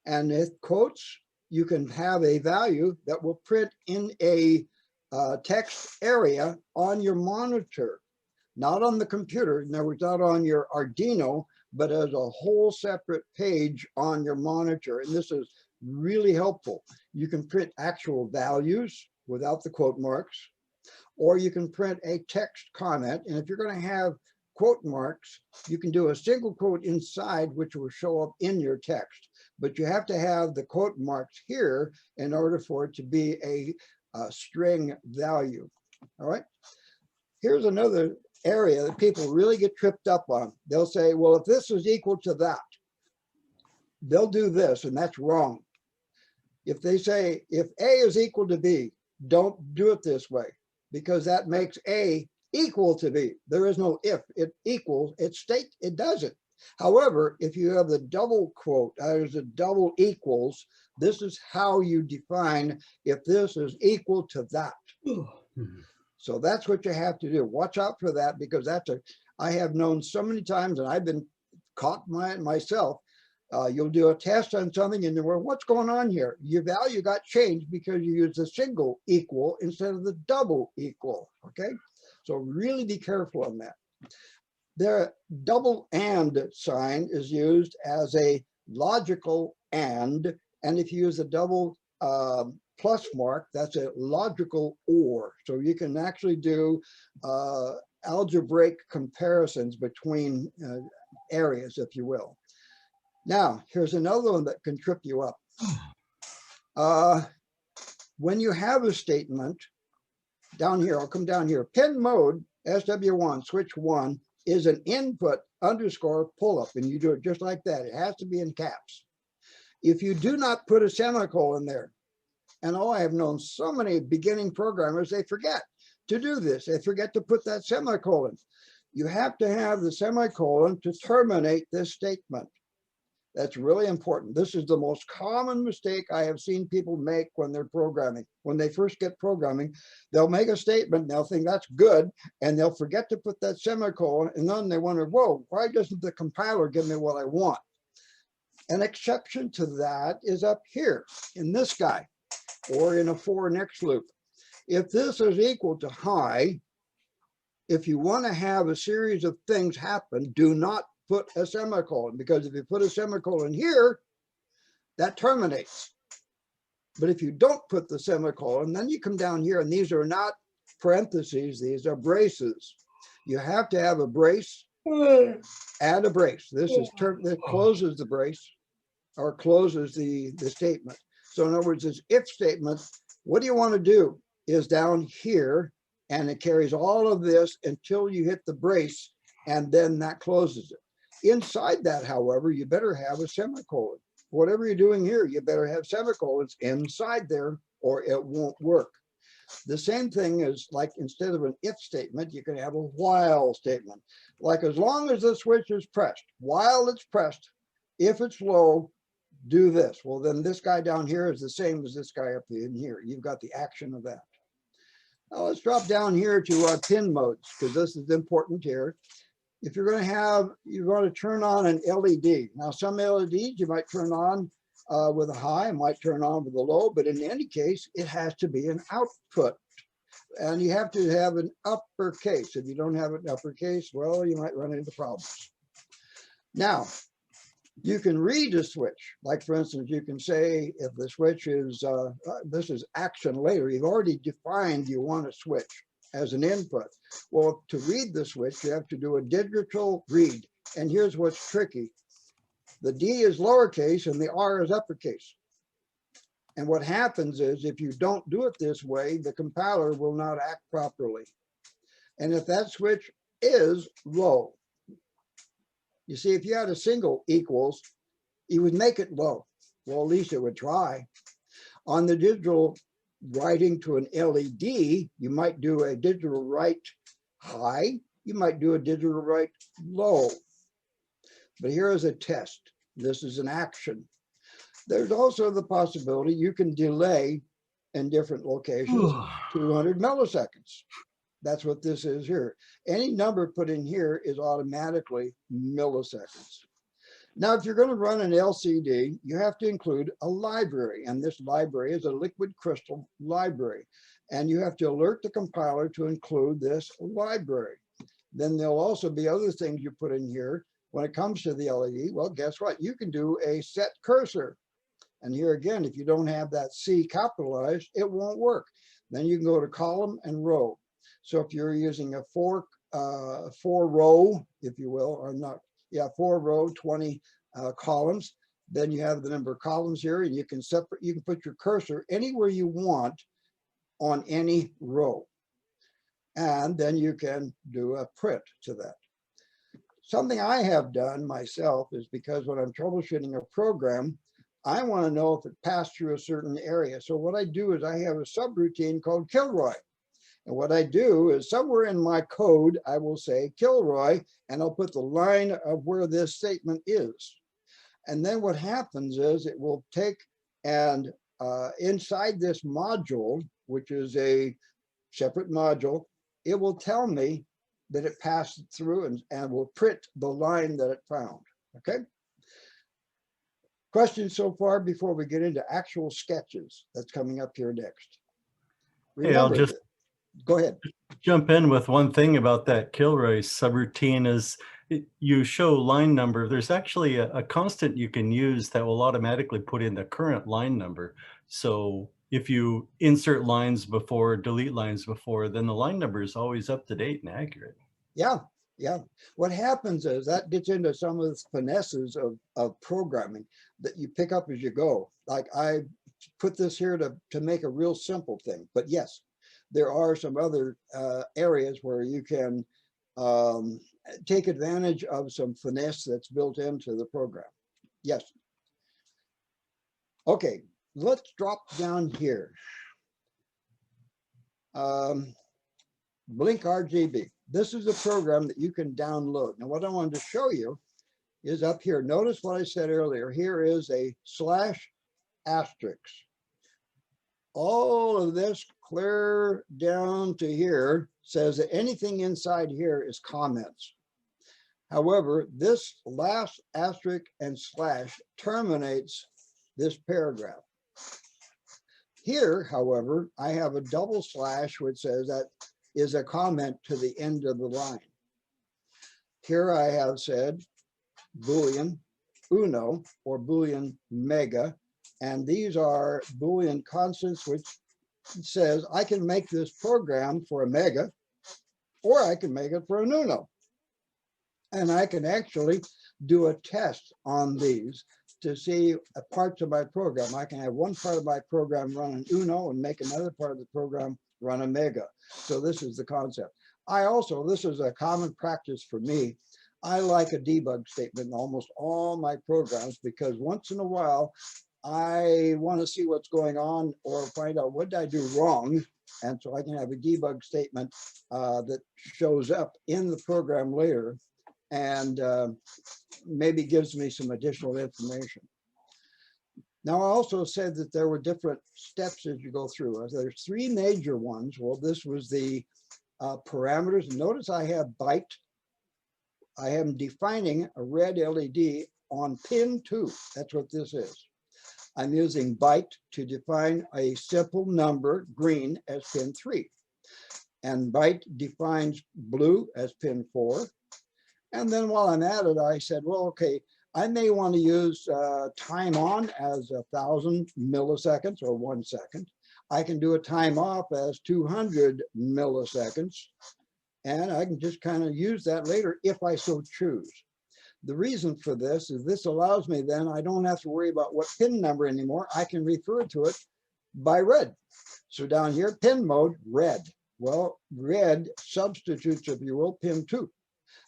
And it quotes, you can have a value that will print in a text area on your monitor, not on the computer. In other words, not on your Arduino, but as a whole separate page on your monitor. And this is really helpful. You can print actual values without the quote marks, or you can print a text comment. And if you're going to have quote marks, you can do a single quote inside, which will show up in your text. But you have to have the quote marks here in order for it to be a string value. All right. Here's another area that people really get tripped up on. They'll say, well, if this is equal to that, they'll do this, and that's wrong. If they say, if A is equal to B, don't do it this way, because that makes A equal to B. There is no if. It equals, it doesn't. However, if you have the double quote, there's a double equals, this is how you define if this is equal to that. So that's what you have to do. Watch out for that, because I have known so many times, and I've been caught myself. You'll do a test on something and you're, what's going on here? Your value got changed because you used the single equal instead of the double equal, okay? So really be careful on that. The double and sign is used as a logical and if you use a double plus mark, that's a logical or. So you can actually do algebraic comparisons between areas, if you will. Now, here's another one that can trip you up. When you have a statement down here, I'll come down here, pin mode, SW1, switch 1, is an input underscore pull up, and you do it just like that. It has to be in caps. If you do not put a semicolon there, and I have known so many beginning programmers, they forget to do this. They forget to put that semicolon. You have to have the semicolon to terminate this statement. That's really important. This is the most common mistake I have seen people make when they're programming. When they first get programming, they'll make a statement, and they'll think that's good, and they'll forget to put that semicolon, and then they wonder, whoa, why doesn't the compiler give me what I want? An exception to that is up here in this guy, or in a for next loop. If this is equal to high, if you want to have a series of things happen, do not put a semicolon, because if you put a semicolon here, that terminates. But if you don't put the semicolon, then you come down here, and these are not parentheses, these are braces. You have to have a brace and a brace. This is that closes the brace or closes the statement. So in other words, this if statement, what do you want to do is down here, and it carries all of this until you hit the brace, and then that closes it. Inside that, however, you better have a semicolon. Whatever you're doing here, you better have semicolons inside there or it won't work. The same thing is like instead of an if statement, you can have a while statement. Like as long as the switch is pressed, while it's pressed, if it's low, do this. Well, then this guy down here is the same as this guy up in here. You've got the action of that. Now let's drop down here to our pin modes, because this is important here. If you're going to turn on an LED. Now some LEDs you might turn on with a high, might turn on with a low, but in any case, it has to be an output. And you have to have an uppercase. If you don't have an uppercase, well, you might run into problems. Now, you can read a switch. Like for instance, you can say if the switch is, this is action later, you've already defined you want a switch as an input. Well, to read the switch, you have to do a digital read. And here's what's tricky. The D is lowercase and the R is uppercase. And what happens is if you don't do it this way, the compiler will not act properly. And if that switch is low, you see, if you had a single equals, you would make it low. Well, at least it would try. On the digital writing to an LED, you might do a digital write high. You might do a digital write low. But here is a test. This is an action. There's also the possibility you can delay in different locations 200 milliseconds. That's what this is here. Any number put in here is automatically milliseconds. Now, if you're going to run an LCD, you have to include a library, and this library is a liquid crystal library, and you have to alert the compiler to include this library. Then there'll also be other things you put in here. When it comes to the LED, well, guess what? You can do a set cursor. And here again, if you don't have that C capitalized, it won't work. Then you can go to column and row. So if you're using a four row, if you will, or not, yeah, 4 row, 20 columns, then you have the number of columns here, and you can put your cursor anywhere you want on any row. And then you can do a print to that. Something I have done myself is because when I'm troubleshooting a program, I want to know if it passed through a certain area. So what I do is I have a subroutine called Kilroy. And what I do is somewhere in my code, I will say Kilroy, and I'll put the line of where this statement is. And then what happens is it will take and inside this module, which is a separate module, it will tell me that it passed through and will print the line that it found, okay? Questions so far before we get into actual sketches that's coming up here next? Hey, I'll just go ahead. Jump in with one thing about that Kilroy subroutine is you show line number. There's actually a constant you can use that will automatically put in the current line number. So if you insert lines before, delete lines before, then the line number is always up to date and accurate. Yeah, yeah. What happens is that gets into some of the finesses of programming that you pick up as you go. Like I put this here to make a real simple thing, but yes, there are some other areas where you can take advantage of some finesse that's built into the program. Yes. Okay, let's drop down here. Blink RGB. This is a program that you can download. Now, what I wanted to show you is up here. Notice what I said earlier. Here is a /*. All of this clear down to here says that anything inside here is comments. However, this last asterisk and slash terminates this paragraph. Here, however, I have a double slash which says that is a comment to the end of the line. Here I have said Boolean Uno or Boolean Mega, and these are Boolean constants which says I can make this program for a Mega or I can make it for an Uno. And I can actually do a test on these to see parts of my program. I can have one part of my program run an Uno and make another part of the program run a Mega. So this is the concept. This is a common practice for me. I like a debug statement in almost all my programs because once in a while, I want to see what's going on or find out what did I do wrong. And so I can have a debug statement that shows up in the program later and maybe gives me some additional information. Now, I also said that there were different steps as you go through. There's three major ones. Well, this was the parameters. Notice I have byte. I am defining a red LED on pin 2. That's what this is. I'm using byte to define a simple number, green, as pin 3. And byte defines blue as pin 4. And then while I'm at it, I said, well, okay, I may want to use time on as 1,000 milliseconds or 1 second. I can do a time off as 200 milliseconds. And I can just kind of use that later if I so choose. The reason for this is this allows me then, I don't have to worry about what pin number anymore. I can refer to it by red. So down here, pin mode, red. Well, red substitutes, if you will, pin 2.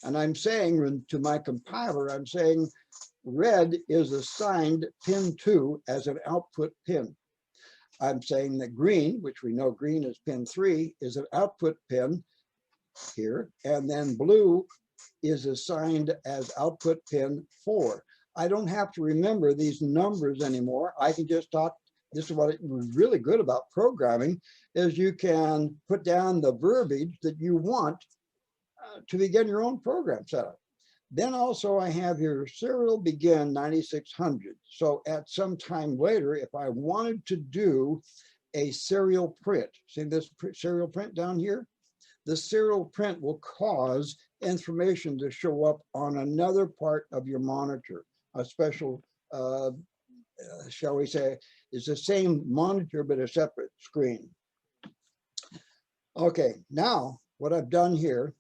And I'm saying to my compiler, I'm saying red is assigned pin 2 as an output pin. I'm saying that green, which we know green is pin 3, is an output pin here. And then blue is assigned as output pin 4. I don't have to remember these numbers anymore. I can just talk. This is what was really good about programming is you can put down the verbiage that you want to begin your own program setup. Then also I have here serial begin 9600. So at some time later, if I wanted to do a serial print, see this serial print down here? The serial print will cause information to show up on another part of your monitor, a special, shall we say, it's the same monitor, but a separate screen. Okay, now what I've done here,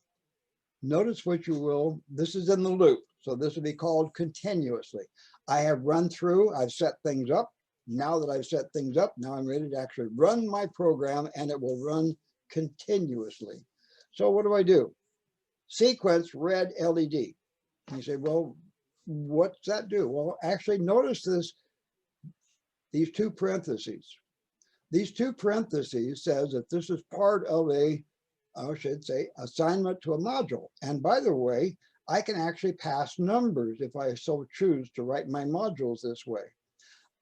notice what you will, this is in the loop. So this will be called continuously. I have run through, I've set things up. Now that I've set things up, now I'm ready to actually run my program and it will run continuously. So what do I do? Sequence red LED. You say, well, what's that do? Well, actually notice this, these two parentheses. These two parentheses says that this is part of a, I should say, assignment to a module. And by the way, I can actually pass numbers if I so choose to write my modules this way.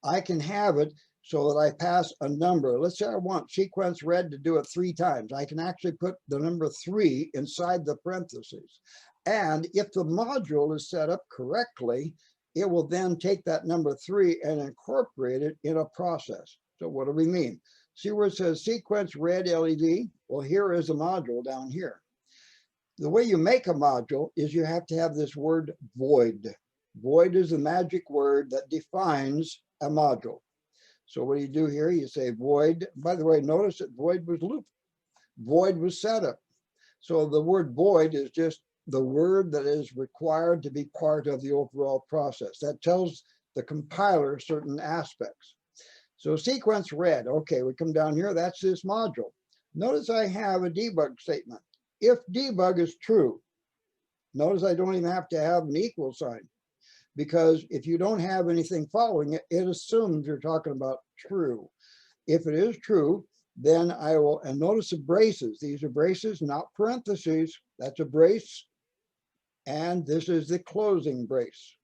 I can have it so that I pass a number. Let's say I want sequence red to do it 3 times. I can actually put the number 3 inside the parentheses. And if the module is set up correctly, it will then take that number 3 and incorporate it in a process. So what do we mean? See where it says sequence red LED? Well, here is a module down here. The way you make a module is you have to have this word void. Void is the magic word that defines a module. So what do you do here? You say void. By the way, notice that void was loop. Void was setup. So the word void is just the word that is required to be part of the overall process. That tells the compiler certain aspects. So sequence red, okay, we come down here, that's this module. Notice I have a debug statement. If debug is true, notice I don't even have to have an equal sign, because if you don't have anything following it, it assumes you're talking about true. If it is true, then I will, and notice the braces. These are braces, not parentheses. That's a brace. And this is the closing brace.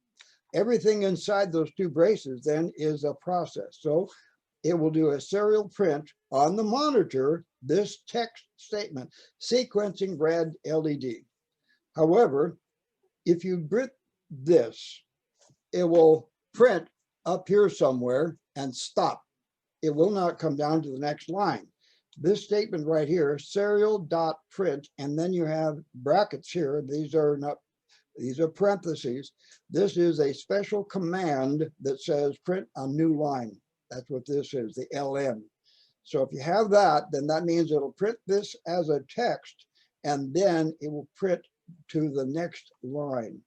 Everything inside those 2 braces then is a process. So it will do a serial print on the monitor, this text statement, sequencing red LED. However, if you print this, it will print up here somewhere and stop. It will not come down to the next line. This statement right here, serial.print, and then you have brackets here. These are not, these are parentheses. This is a special command that says print a new line. That's what this is, the LN. So if you have that, then that means it'll print this as a text, and then it will print to the next line.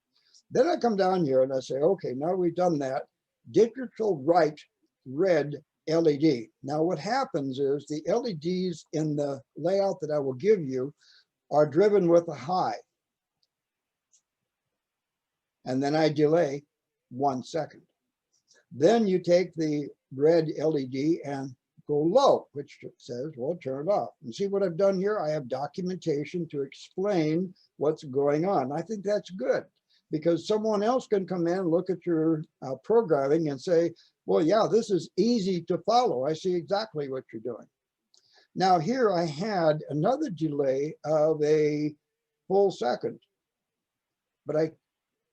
Then I come down here and I say, okay, now we've done that. digital write red LED. Now what happens is the LEDs in the layout that I will give you are driven with a high. And then I delay 1 second. Then you take the red LED and go low, which says, well, turn it off. And see what I've done here? I have documentation to explain what's going on. I think that's good because someone else can come in and look at your programming and say, well, yeah, this is easy to follow. I see exactly what you're doing. Now here I had another delay of a full second, but I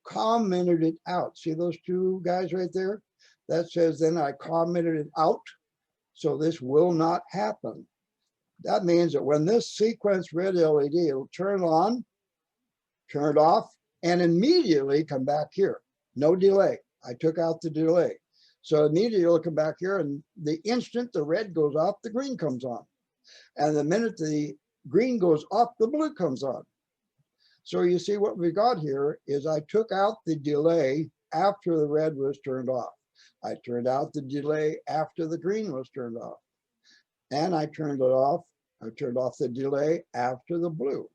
commented it out. See those two guys right there? That says then I commented it out. So this will not happen. That means that when this sequence red LED, it'll turn on, turn it off, and immediately come back here. No delay. I took out the delay. So immediately it'll come back here, and the instant the red goes off, the green comes on. And the minute the green goes off, the blue comes on. So you see what we got here is I took out the delay after the red was turned off. I turned out the delay after the green was turned off. And I turned it off. I turned off the delay after the blue.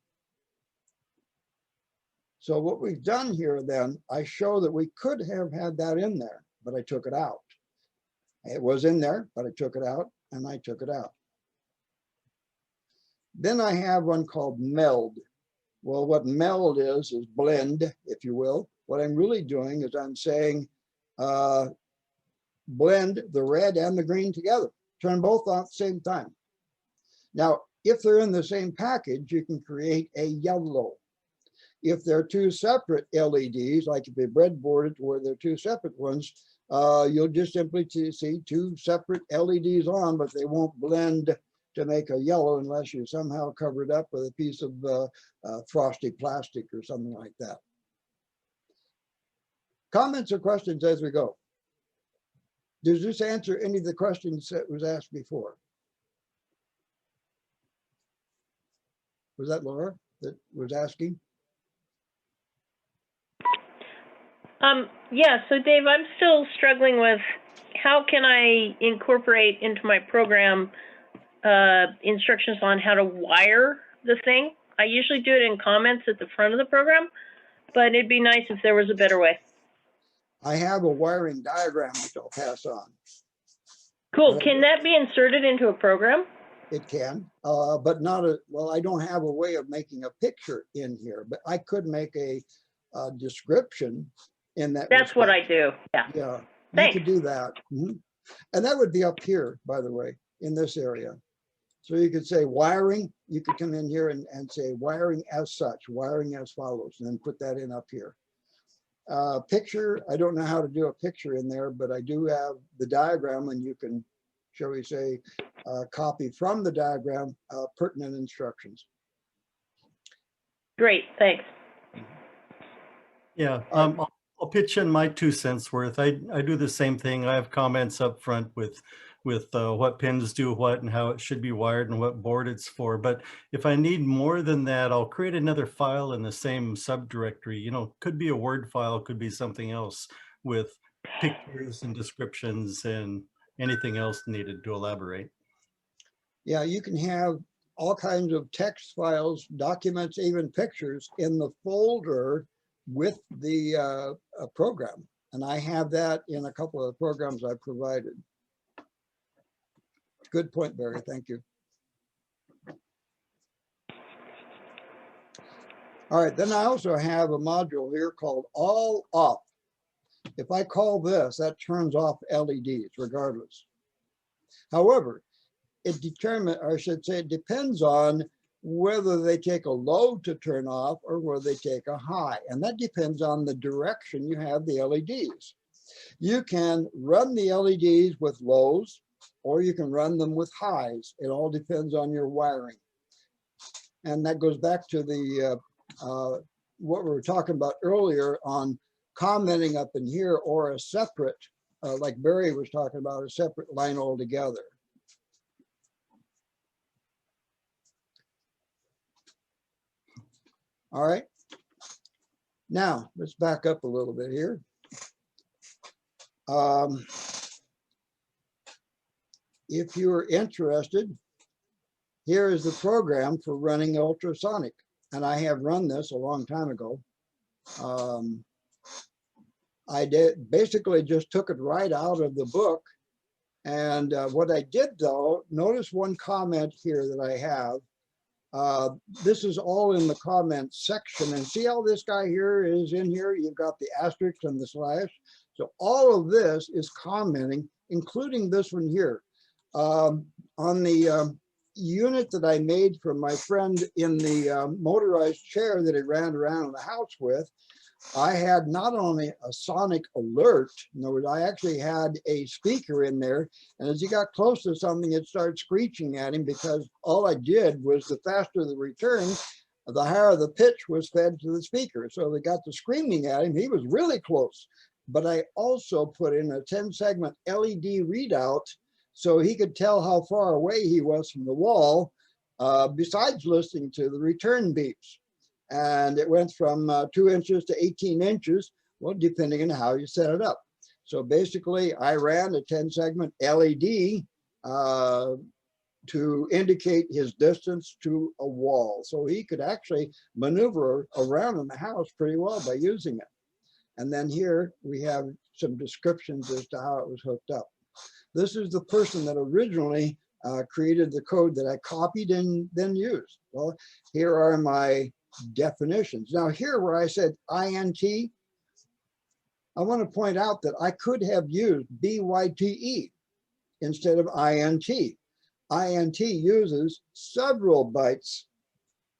So what we've done here then, I show that we could have had that in there, but I took it out. It was in there, but I took it out and I took it out. Then I have one called meld. Well, what meld is blend, if you will. What I'm really doing is I'm saying, blend the red and the green together. Turn both on at the same time. Now, if they're in the same package, you can create a yellow. If they're two separate LEDs, like if they breadboarded where they're two separate ones, you'll just simply see two separate LEDs on, but they won't blend to make a yellow unless you somehow cover it up with a piece of frosty plastic or something like that. Comments or questions as we go? Does this answer any of the questions that was asked before? Was that Laura that was asking? Yeah, so Dave, I'm still struggling with how can I incorporate into my program instructions on how to wire the thing. I usually do it in comments at the front of the program, but it'd be nice if there was a better way. I have a wiring diagram which I'll pass on. Cool. Can that be inserted into a program? It can, but not a, well, I don't have a way of making a picture in here, but I could make a description in that. That's what I do. Yeah. Yeah. Thanks. You could do that. And that would be up here, by the way, in this area. So you could say wiring, you could come in here and say wiring as such, wiring as follows, and then put that in up here. Picture, I don't know how to do a picture in there, but I do have the diagram, and you can, shall we say, copy from the diagram pertinent instructions. Great, thanks. Yeah, I'll pitch in my 2 cents worth. I do the same thing. I have comments up front with what pins do what and how it should be wired and what board it's for. But if I need more than that, I'll create another file in the same subdirectory. You know, could be a Word file, could be something else with pictures and descriptions and anything else needed to elaborate. Yeah, you can have all kinds of text files, documents, even pictures in the folder with the program. And I have that in a couple of the programs I provided. Good point, Barry. Thank you. All right, then I also have a module here called all off. If I call this, that turns off LEDs regardless. However, it depends on whether they take a low to turn off or whether they take a high. And that depends on the direction you have the LEDs. You can run the LEDs with lows, or you can run them with highs. It all depends on your wiring. And that goes back to the what we were talking about earlier on commenting up in here, or a separate, like Barry was talking about, a separate line altogether. All right. Now, let's back up a little bit here. If you're interested, here is the program for running ultrasonic. And I have run this a long time ago. I basically just took it right out of the book. And what I did though, notice one comment here that I have. This is all in the comments section, and see how this guy here is in here? You've got the asterisk and the slash. So all of this is commenting, including this one here. On the unit that I made for my friend in the motorized chair that he ran around the house with, I had not only a sonic alert, in other words, I actually had a speaker in there, and as he got close to something, it started screeching at him, because all I did was, the faster the return, the higher the pitch was fed to the speaker. So they got to screaming at him. He was really close. But I also put in a 10-segment LED readout so he could tell how far away he was from the wall, besides listening to the return beeps. And it went from 2 inches to 18 inches, well, depending on how you set it up. So basically, I ran a 10-segment LED to indicate his distance to a wall. So he could actually maneuver around in the house pretty well by using it. And then here we have some descriptions as to how it was hooked up. This is the person that originally created the code that I copied and then used. Well, here are my definitions. Now here where I said INT, I want to point out that I could have used BYTE instead of INT. INT uses several bytes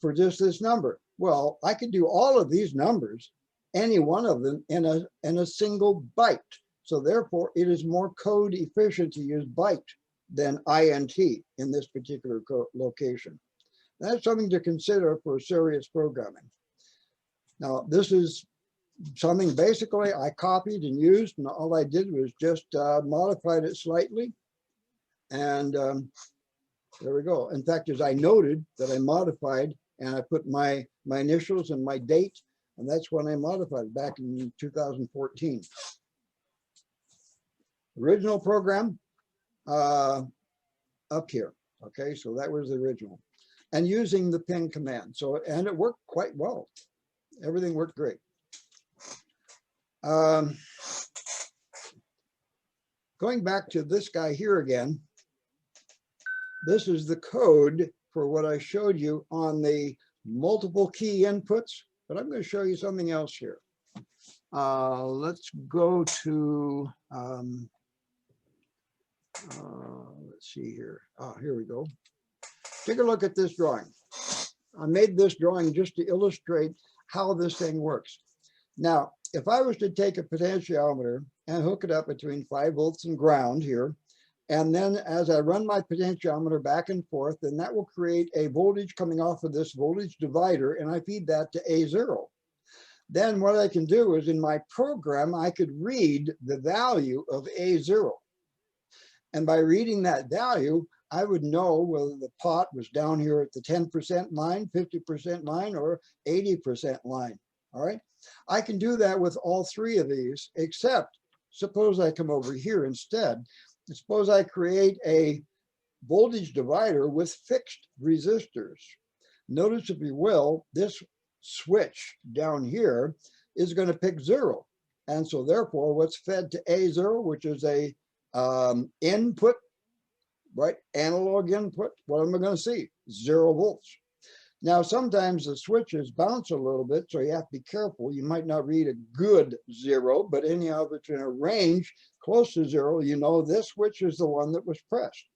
for just this number. Well, I could do all of these numbers, any one of them in a single byte. So therefore it is more code efficient to use byte than INT in this particular location. That's something to consider for serious programming. Now, this is something basically I copied and used, and all I did was just modified it slightly. And there we go. In fact, as I noted that I modified, and I put my initials and my date, and that's when I modified it back in 2014. Original program up here. Okay, so that was the original. And using the pin command. So, and it worked quite well. Everything worked great. Going back to this guy here again, this is the code for what I showed you on the multiple key inputs, but I'm going to show you something else here. Let's go to, let's see here. Oh, here we go. Take a look at this drawing. I made this drawing just to illustrate how this thing works. Now, if I was to take a potentiometer and hook it up between 5 volts and ground here, and then as I run my potentiometer back and forth, then that will create a voltage coming off of this voltage divider, and I feed that to A0. Then what I can do is in my program, I could read the value of A0. And by reading that value, I would know whether the pot was down here at the 10% line, 50% line, or 80% line. All right. I can do that with all 3 of these, except suppose I come over here instead. Suppose I create a voltage divider with fixed resistors. Notice, if you will, this switch down here is going to pick 0. And so therefore what's fed to A0, which is a input, right? Analog input. What am I going to see? 0 volts. Now, sometimes the switches bounce a little bit, so you have to be careful. You might not read a good 0, but anyhow, if it's in a range close to 0, you know this switch is the one that was pressed.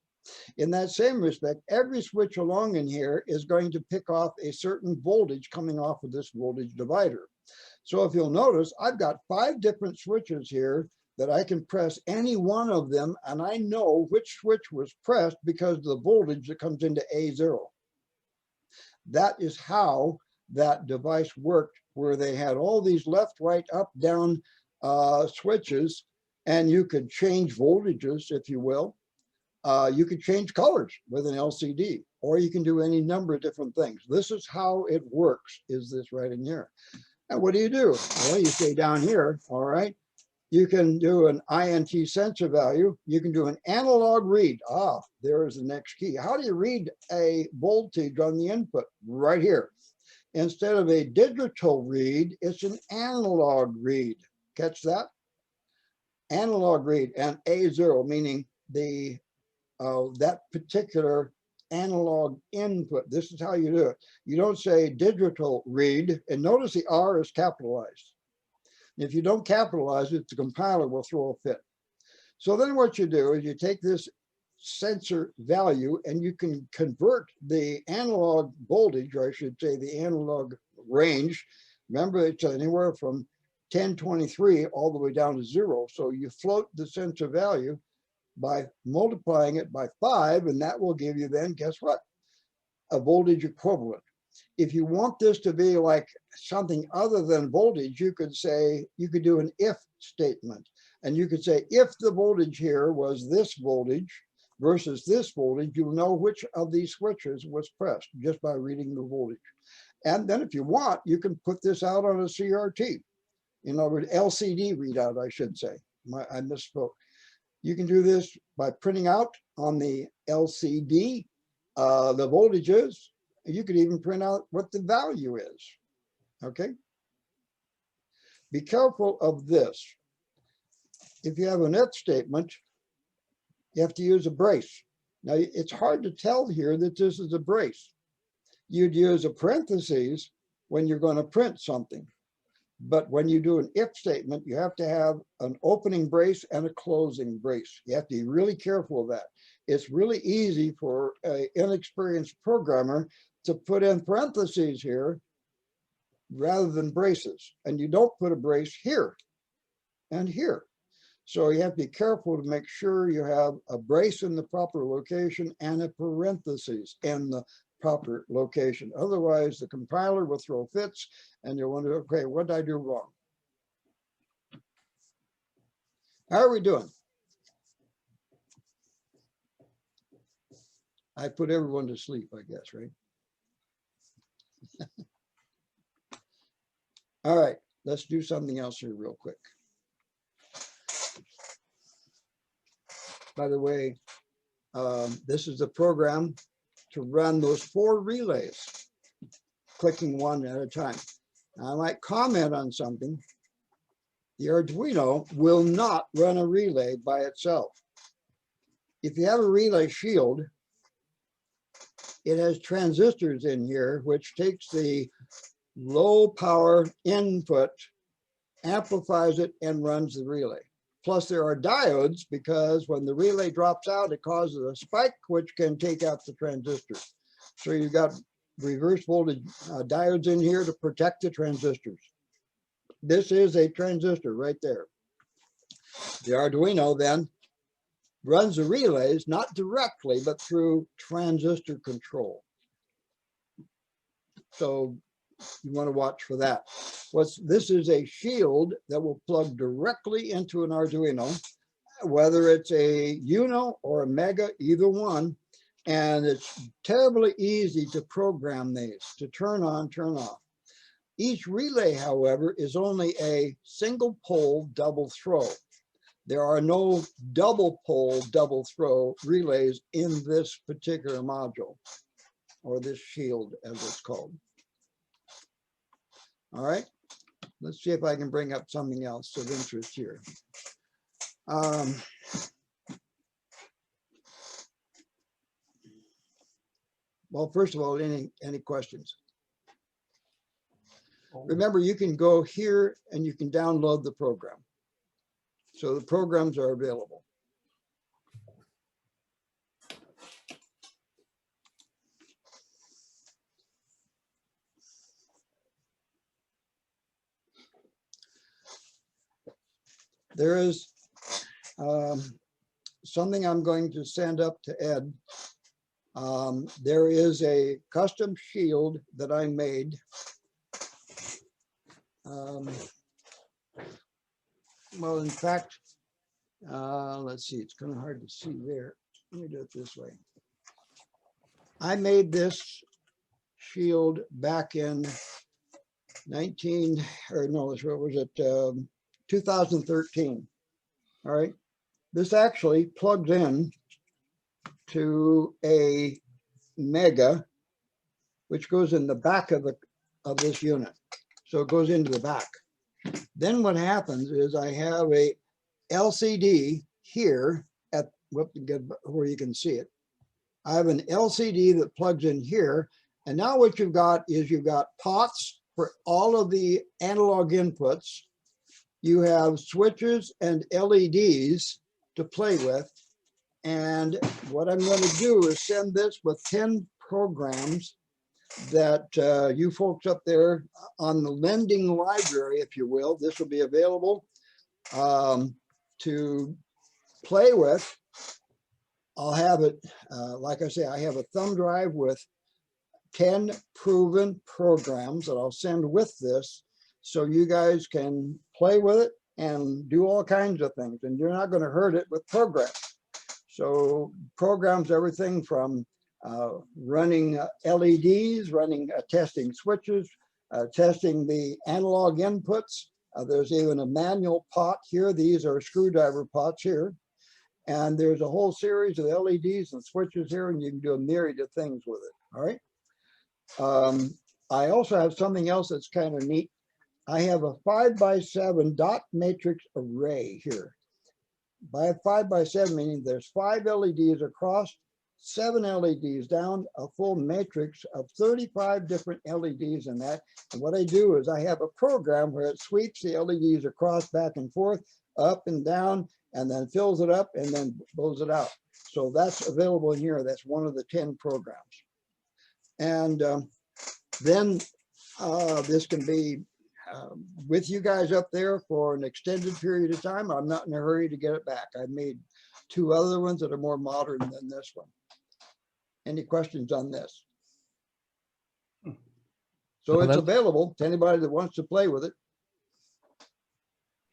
In that same respect, every switch along in here is going to pick off a certain voltage coming off of this voltage divider. So if you'll notice, I've got 5 different switches here that I can press any one of them, and I know which switch was pressed because of the voltage that comes into A0. That is how that device worked, where they had all these left, right, up, down switches, and you could change voltages, if you will. You could change colors with an LCD, or you can do any number of different things. This is how it works, is this right in here. And what do? Well, you stay down here, all right? You can do an INT sensor value. You can do an analog read. Ah, there's the next key. How do you read a voltage on the input? Right here. Instead of a digital read, it's an analog read. Catch that? Analog read, and A0 meaning the that particular analog input. This is how you do it. You don't say digital read, and notice the R is capitalized. If you don't capitalize it, the compiler will throw a fit. So then what you do is you take this sensor value and you can convert the analog voltage, or I should say the analog range. Remember, it's anywhere from 1023 all the way down to 0. So you float the sensor value by multiplying it by 5, and that will give you then, guess what? A voltage equivalent. If you want this to be like something other than voltage, you could say, you could do an if statement. And you could say, if the voltage here was this voltage versus this voltage, you'll know which of these switches was pressed just by reading the voltage. And then if you want, you can put this out on a CRT. In other words, LCD readout, I should say. I misspoke. You can do this by printing out on the LCD the voltages. You could even print out what the value is, okay? Be careful of this. If you have an if statement, you have to use a brace. Now, it's hard to tell here that this is a brace. You'd use a parentheses when you're going to print something. But when you do an if statement, you have to have an opening brace and a closing brace. You have to be really careful of that. It's really easy for an inexperienced programmer to put in parentheses here rather than braces. And you don't put a brace here and here. So you have to be careful to make sure you have a brace in the proper location and a parentheses in the proper location. Otherwise, the compiler will throw fits and you'll wonder, okay, what did I do wrong? How are we doing? I put everyone to sleep, I guess, right? All right, let's do something else here real quick. By the way, this is the program to run those 4 relays, clicking one at a time. Now, I might comment on something. The Arduino will not run a relay by itself. If you have a relay shield, it has transistors in here, which takes the low power input, amplifies it, and runs the relay. Plus there are diodes, because when the relay drops out, it causes a spike, which can take out the transistor. So you've got reverse voltage diodes in here to protect the transistors. This is a transistor right there. The Arduino then runs the relays, not directly, but through transistor control. So you want to watch for that. This is a shield that will plug directly into an Arduino, whether it's a Uno or a Mega, either one. And it's terribly easy to program these, to turn on, turn off. Each relay, however, is only a single pole double throw. There are no double pole double throw relays in this particular module, or this shield as it's called. All right, let's see if I can bring up something else of interest here. Well, first of all, any questions? Remember, you can go here and you can download the program. So the programs are available. There is something I'm going to send up to Ed. There is a custom shield that I made. Well, in fact, let's see, it's kind of hard to see there. Let me do it this way. I made this shield back in 2013. All right. This actually plugs in to a Mega, which goes in the back of this unit. So it goes into the back. Then what happens is I have a LCD here at where you can see it. I have an LCD that plugs in here. And now what you've got is you've got pots for all of the analog inputs. You have switches and LEDs to play with. And what I'm going to do is send this with 10 programs that you folks up there on the lending library, if you will, this will be available to play with. I'll have it, like I say, I have a thumb drive with 10 proven programs that I'll send with this, so you guys can play with it and do all kinds of things, and you're not going to hurt it with programs. So programs, everything from running LEDs, running testing switches, testing the analog inputs. There's even a manual pot here. These are screwdriver pots here. And there's a whole series of LEDs and switches here, and you can do a myriad of things with it. All right. I also have something else that's kind of neat. I have a 5x7 dot matrix array here. By 5x7, meaning there's 5 LEDs across, 7 LEDs down, a full matrix of 35 different LEDs in that. And what I do is I have a program where it sweeps the LEDs across, back and forth, up and down, and then fills it up and then blows it out. So that's available in here. That's one of the 10 programs. And then this can be with you guys up there for an extended period of time. I'm not in a hurry to get it back. I've made 2 other ones that are more modern than this one. Any questions on this? So Well, it's available to anybody that wants to play with it.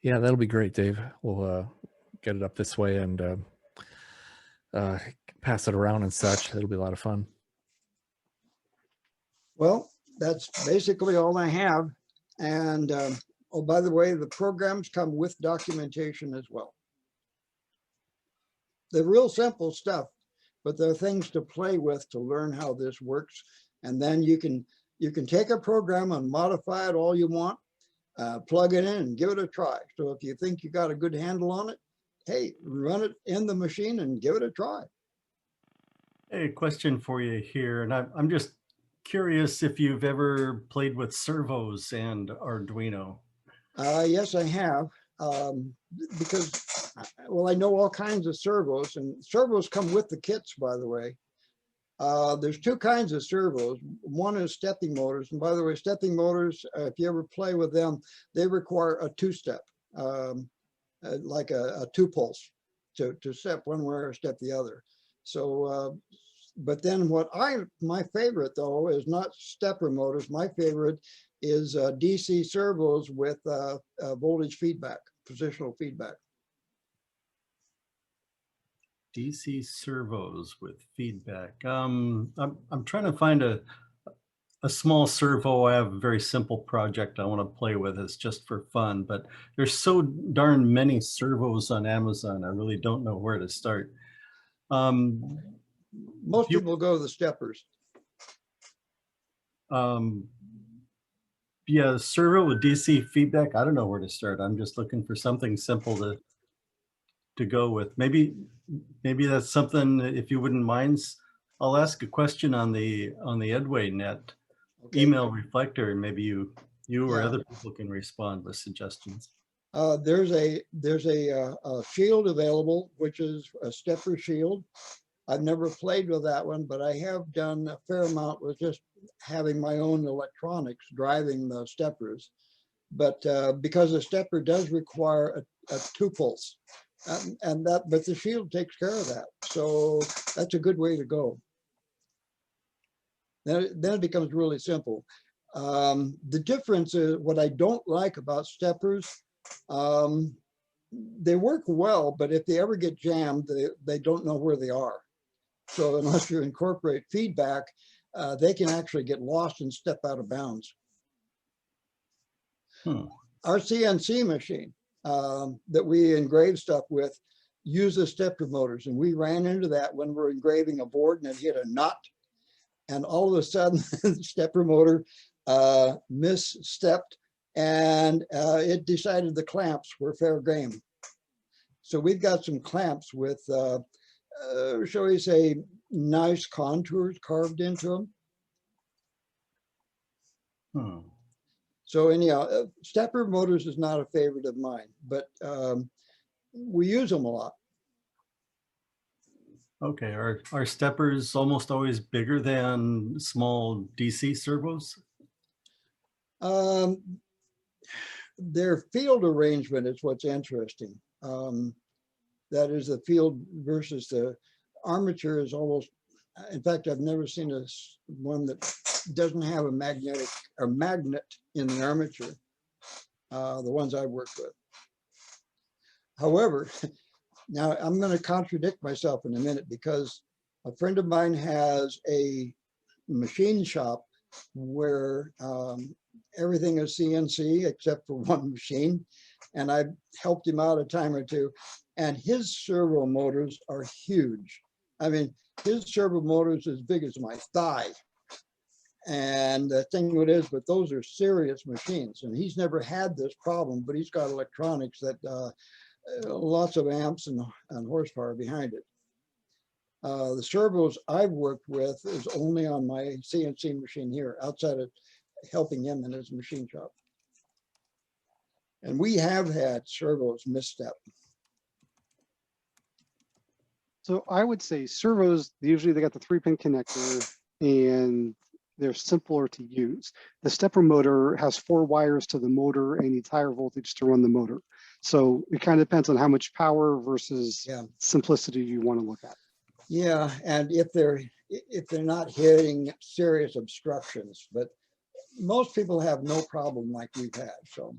Yeah, that'll be great, Dave. We'll get it up this way and pass it around and such. It'll be a lot of fun. Well, that's basically all I have. And oh, by the way, the programs come with documentation as well. They're real simple stuff, but there are things to play with to learn how this works. And then you can take a program and modify it all you want, plug it in and give it a try. So if you think you got a good handle on it, hey, run it in the machine and give it a try. Hey, question for you here, and I'm just curious if you've ever played with servos and Arduino. Yes, I have, because, well, I know all kinds of servos, and servos come with the kits, by the way. There's 2 kinds of servos. One is stepping motors, and by the way, stepping motors, if you ever play with them, they require a 2-step, like a 2-pulse to step one way or step the other. So, but then my favorite though is not stepper motors. My favorite is DC servos with voltage feedback, positional feedback. DC servos with feedback. I'm trying to find a small servo. I have a very simple project I want to play with. It's just for fun, but there's so darn many servos on Amazon. I really don't know where to start. Most people go to the steppers. Yeah, servo with DC feedback. I don't know where to start. I'm just looking for something simple to go with. Maybe that's something, if you wouldn't mind. I'll ask a question on the Edway net email reflector, and maybe you or other people can respond with suggestions. There's a shield available, which is a stepper shield. I've never played with that one, but I have done a fair amount with just having my own electronics driving the steppers. But because the stepper does require a 2-pulse, but the shield takes care of that. So that's a good way to go. Then it becomes really simple. The difference is, what I don't like about steppers, they work well, but if they ever get jammed, they don't know where they are. So unless you incorporate feedback, they can actually get lost and step out of bounds. Our CNC machine, that we engrave stuff with uses stepper motors. And we ran into that when we're engraving a board and it hit a nut. And all of a sudden, the stepper motor misstepped and it decided the clamps were fair game. So we've got some clamps with, shall we say, nice contours carved into them. So anyhow, stepper motors is not a favorite of mine, but we use them a lot. Okay, are steppers almost always bigger than small DC servos? Their field arrangement is what's interesting. That is the field versus the armature is almost, in fact, I've never seen one that doesn't have a magnet in the armature, the ones I've worked with. However, now I'm going to contradict myself in a minute because a friend of mine has a machine shop where everything is CNC except for one machine. And I've helped him out a time or two. And his servo motors are huge. I mean, his servo motors as big as my thigh. And the thing it is, but those are serious machines. And he's never had this problem, but he's got electronics that lots of amps and horsepower behind it. The servos I've worked with is only on my CNC machine here, outside of helping him in his machine shop. And we have had servos misstep. So I would say servos, usually they got the 3-pin connector and they're simpler to use. The stepper motor has 4 wires to the motor and needs higher voltage to run the motor. So it kind of depends on how much power versus simplicity you want to look at. Yeah, and if they're not hitting serious obstructions, but most people have no problem like we've had. So,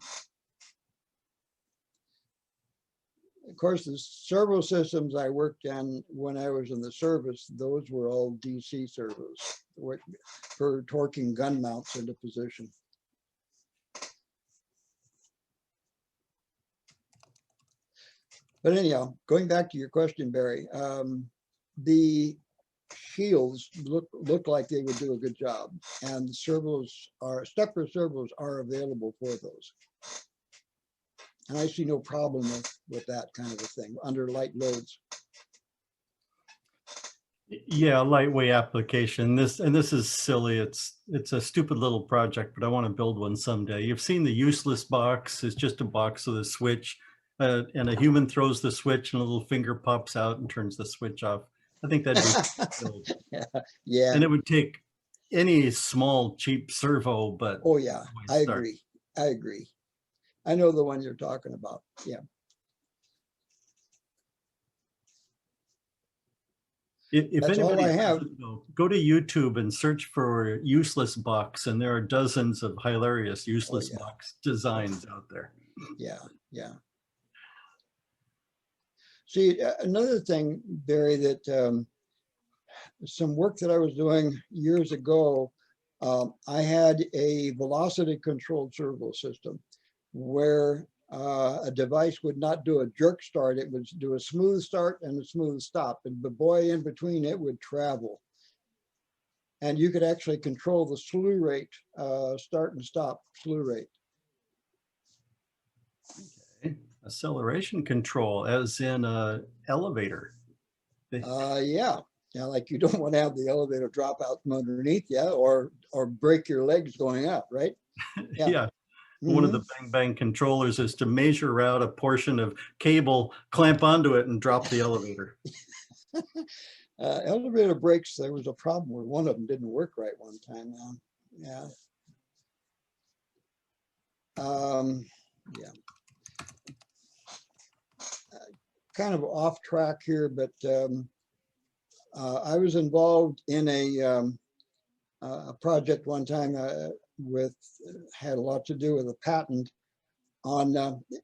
of course, the servo systems I worked on when I was in the service, those were all DC servos for torquing gun mounts into position. But anyhow, going back to your question, Barry, the shields look like they would do a good job, and the stepper servos are available for those. And I see no problem with that kind of a thing under light loads. Yeah, lightweight application. This is silly. It's a stupid little project, but I want to build one someday. You've seen the useless box. It's just a box with a switch, and a human throws the switch, and a little finger pops out and turns the switch off. I think that'd be Yeah. And it would take any small cheap servo, but Oh yeah, I agree. I agree. I know the one you're talking about. Yeah. If That's all anybody I have. go to YouTube and search for useless box, and there are dozens of hilarious useless box designs out there. Yeah, yeah. See, another thing, Barry, that some work that I was doing years ago, I had a velocity controlled servo system where a device would not do a jerk start. It would do a smooth start and a smooth stop. And the boy in between it would travel. And you could actually control the slew rate, start and stop slew rate. Okay. Acceleration control, as in a elevator. Yeah, like you don't want to have the elevator drop out from underneath you or break your legs going up, right? Yeah. One of the bang bang controllers is to measure out a portion of cable, clamp onto it, and drop the elevator. Elevator brakes, there was a problem where one of them didn't work right one time. Yeah. Yeah. Kind of off track here, but I was involved in a project one time had a lot to do with a patent on,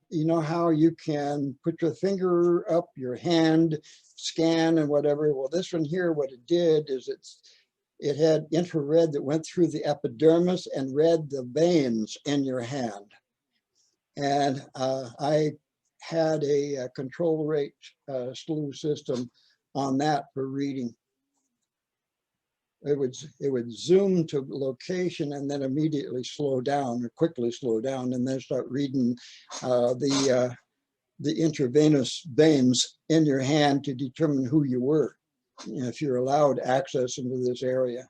you know how you can put your finger up, your hand, scan and whatever. Well, this one here, what it did is it had infrared that went through the epidermis and read the veins in your hand. And I had a control rate slew system on that for reading. It would zoom to location and then immediately slow down or quickly slow down and then start reading the intravenous veins in your hand to determine who you were, if you're allowed access into this area.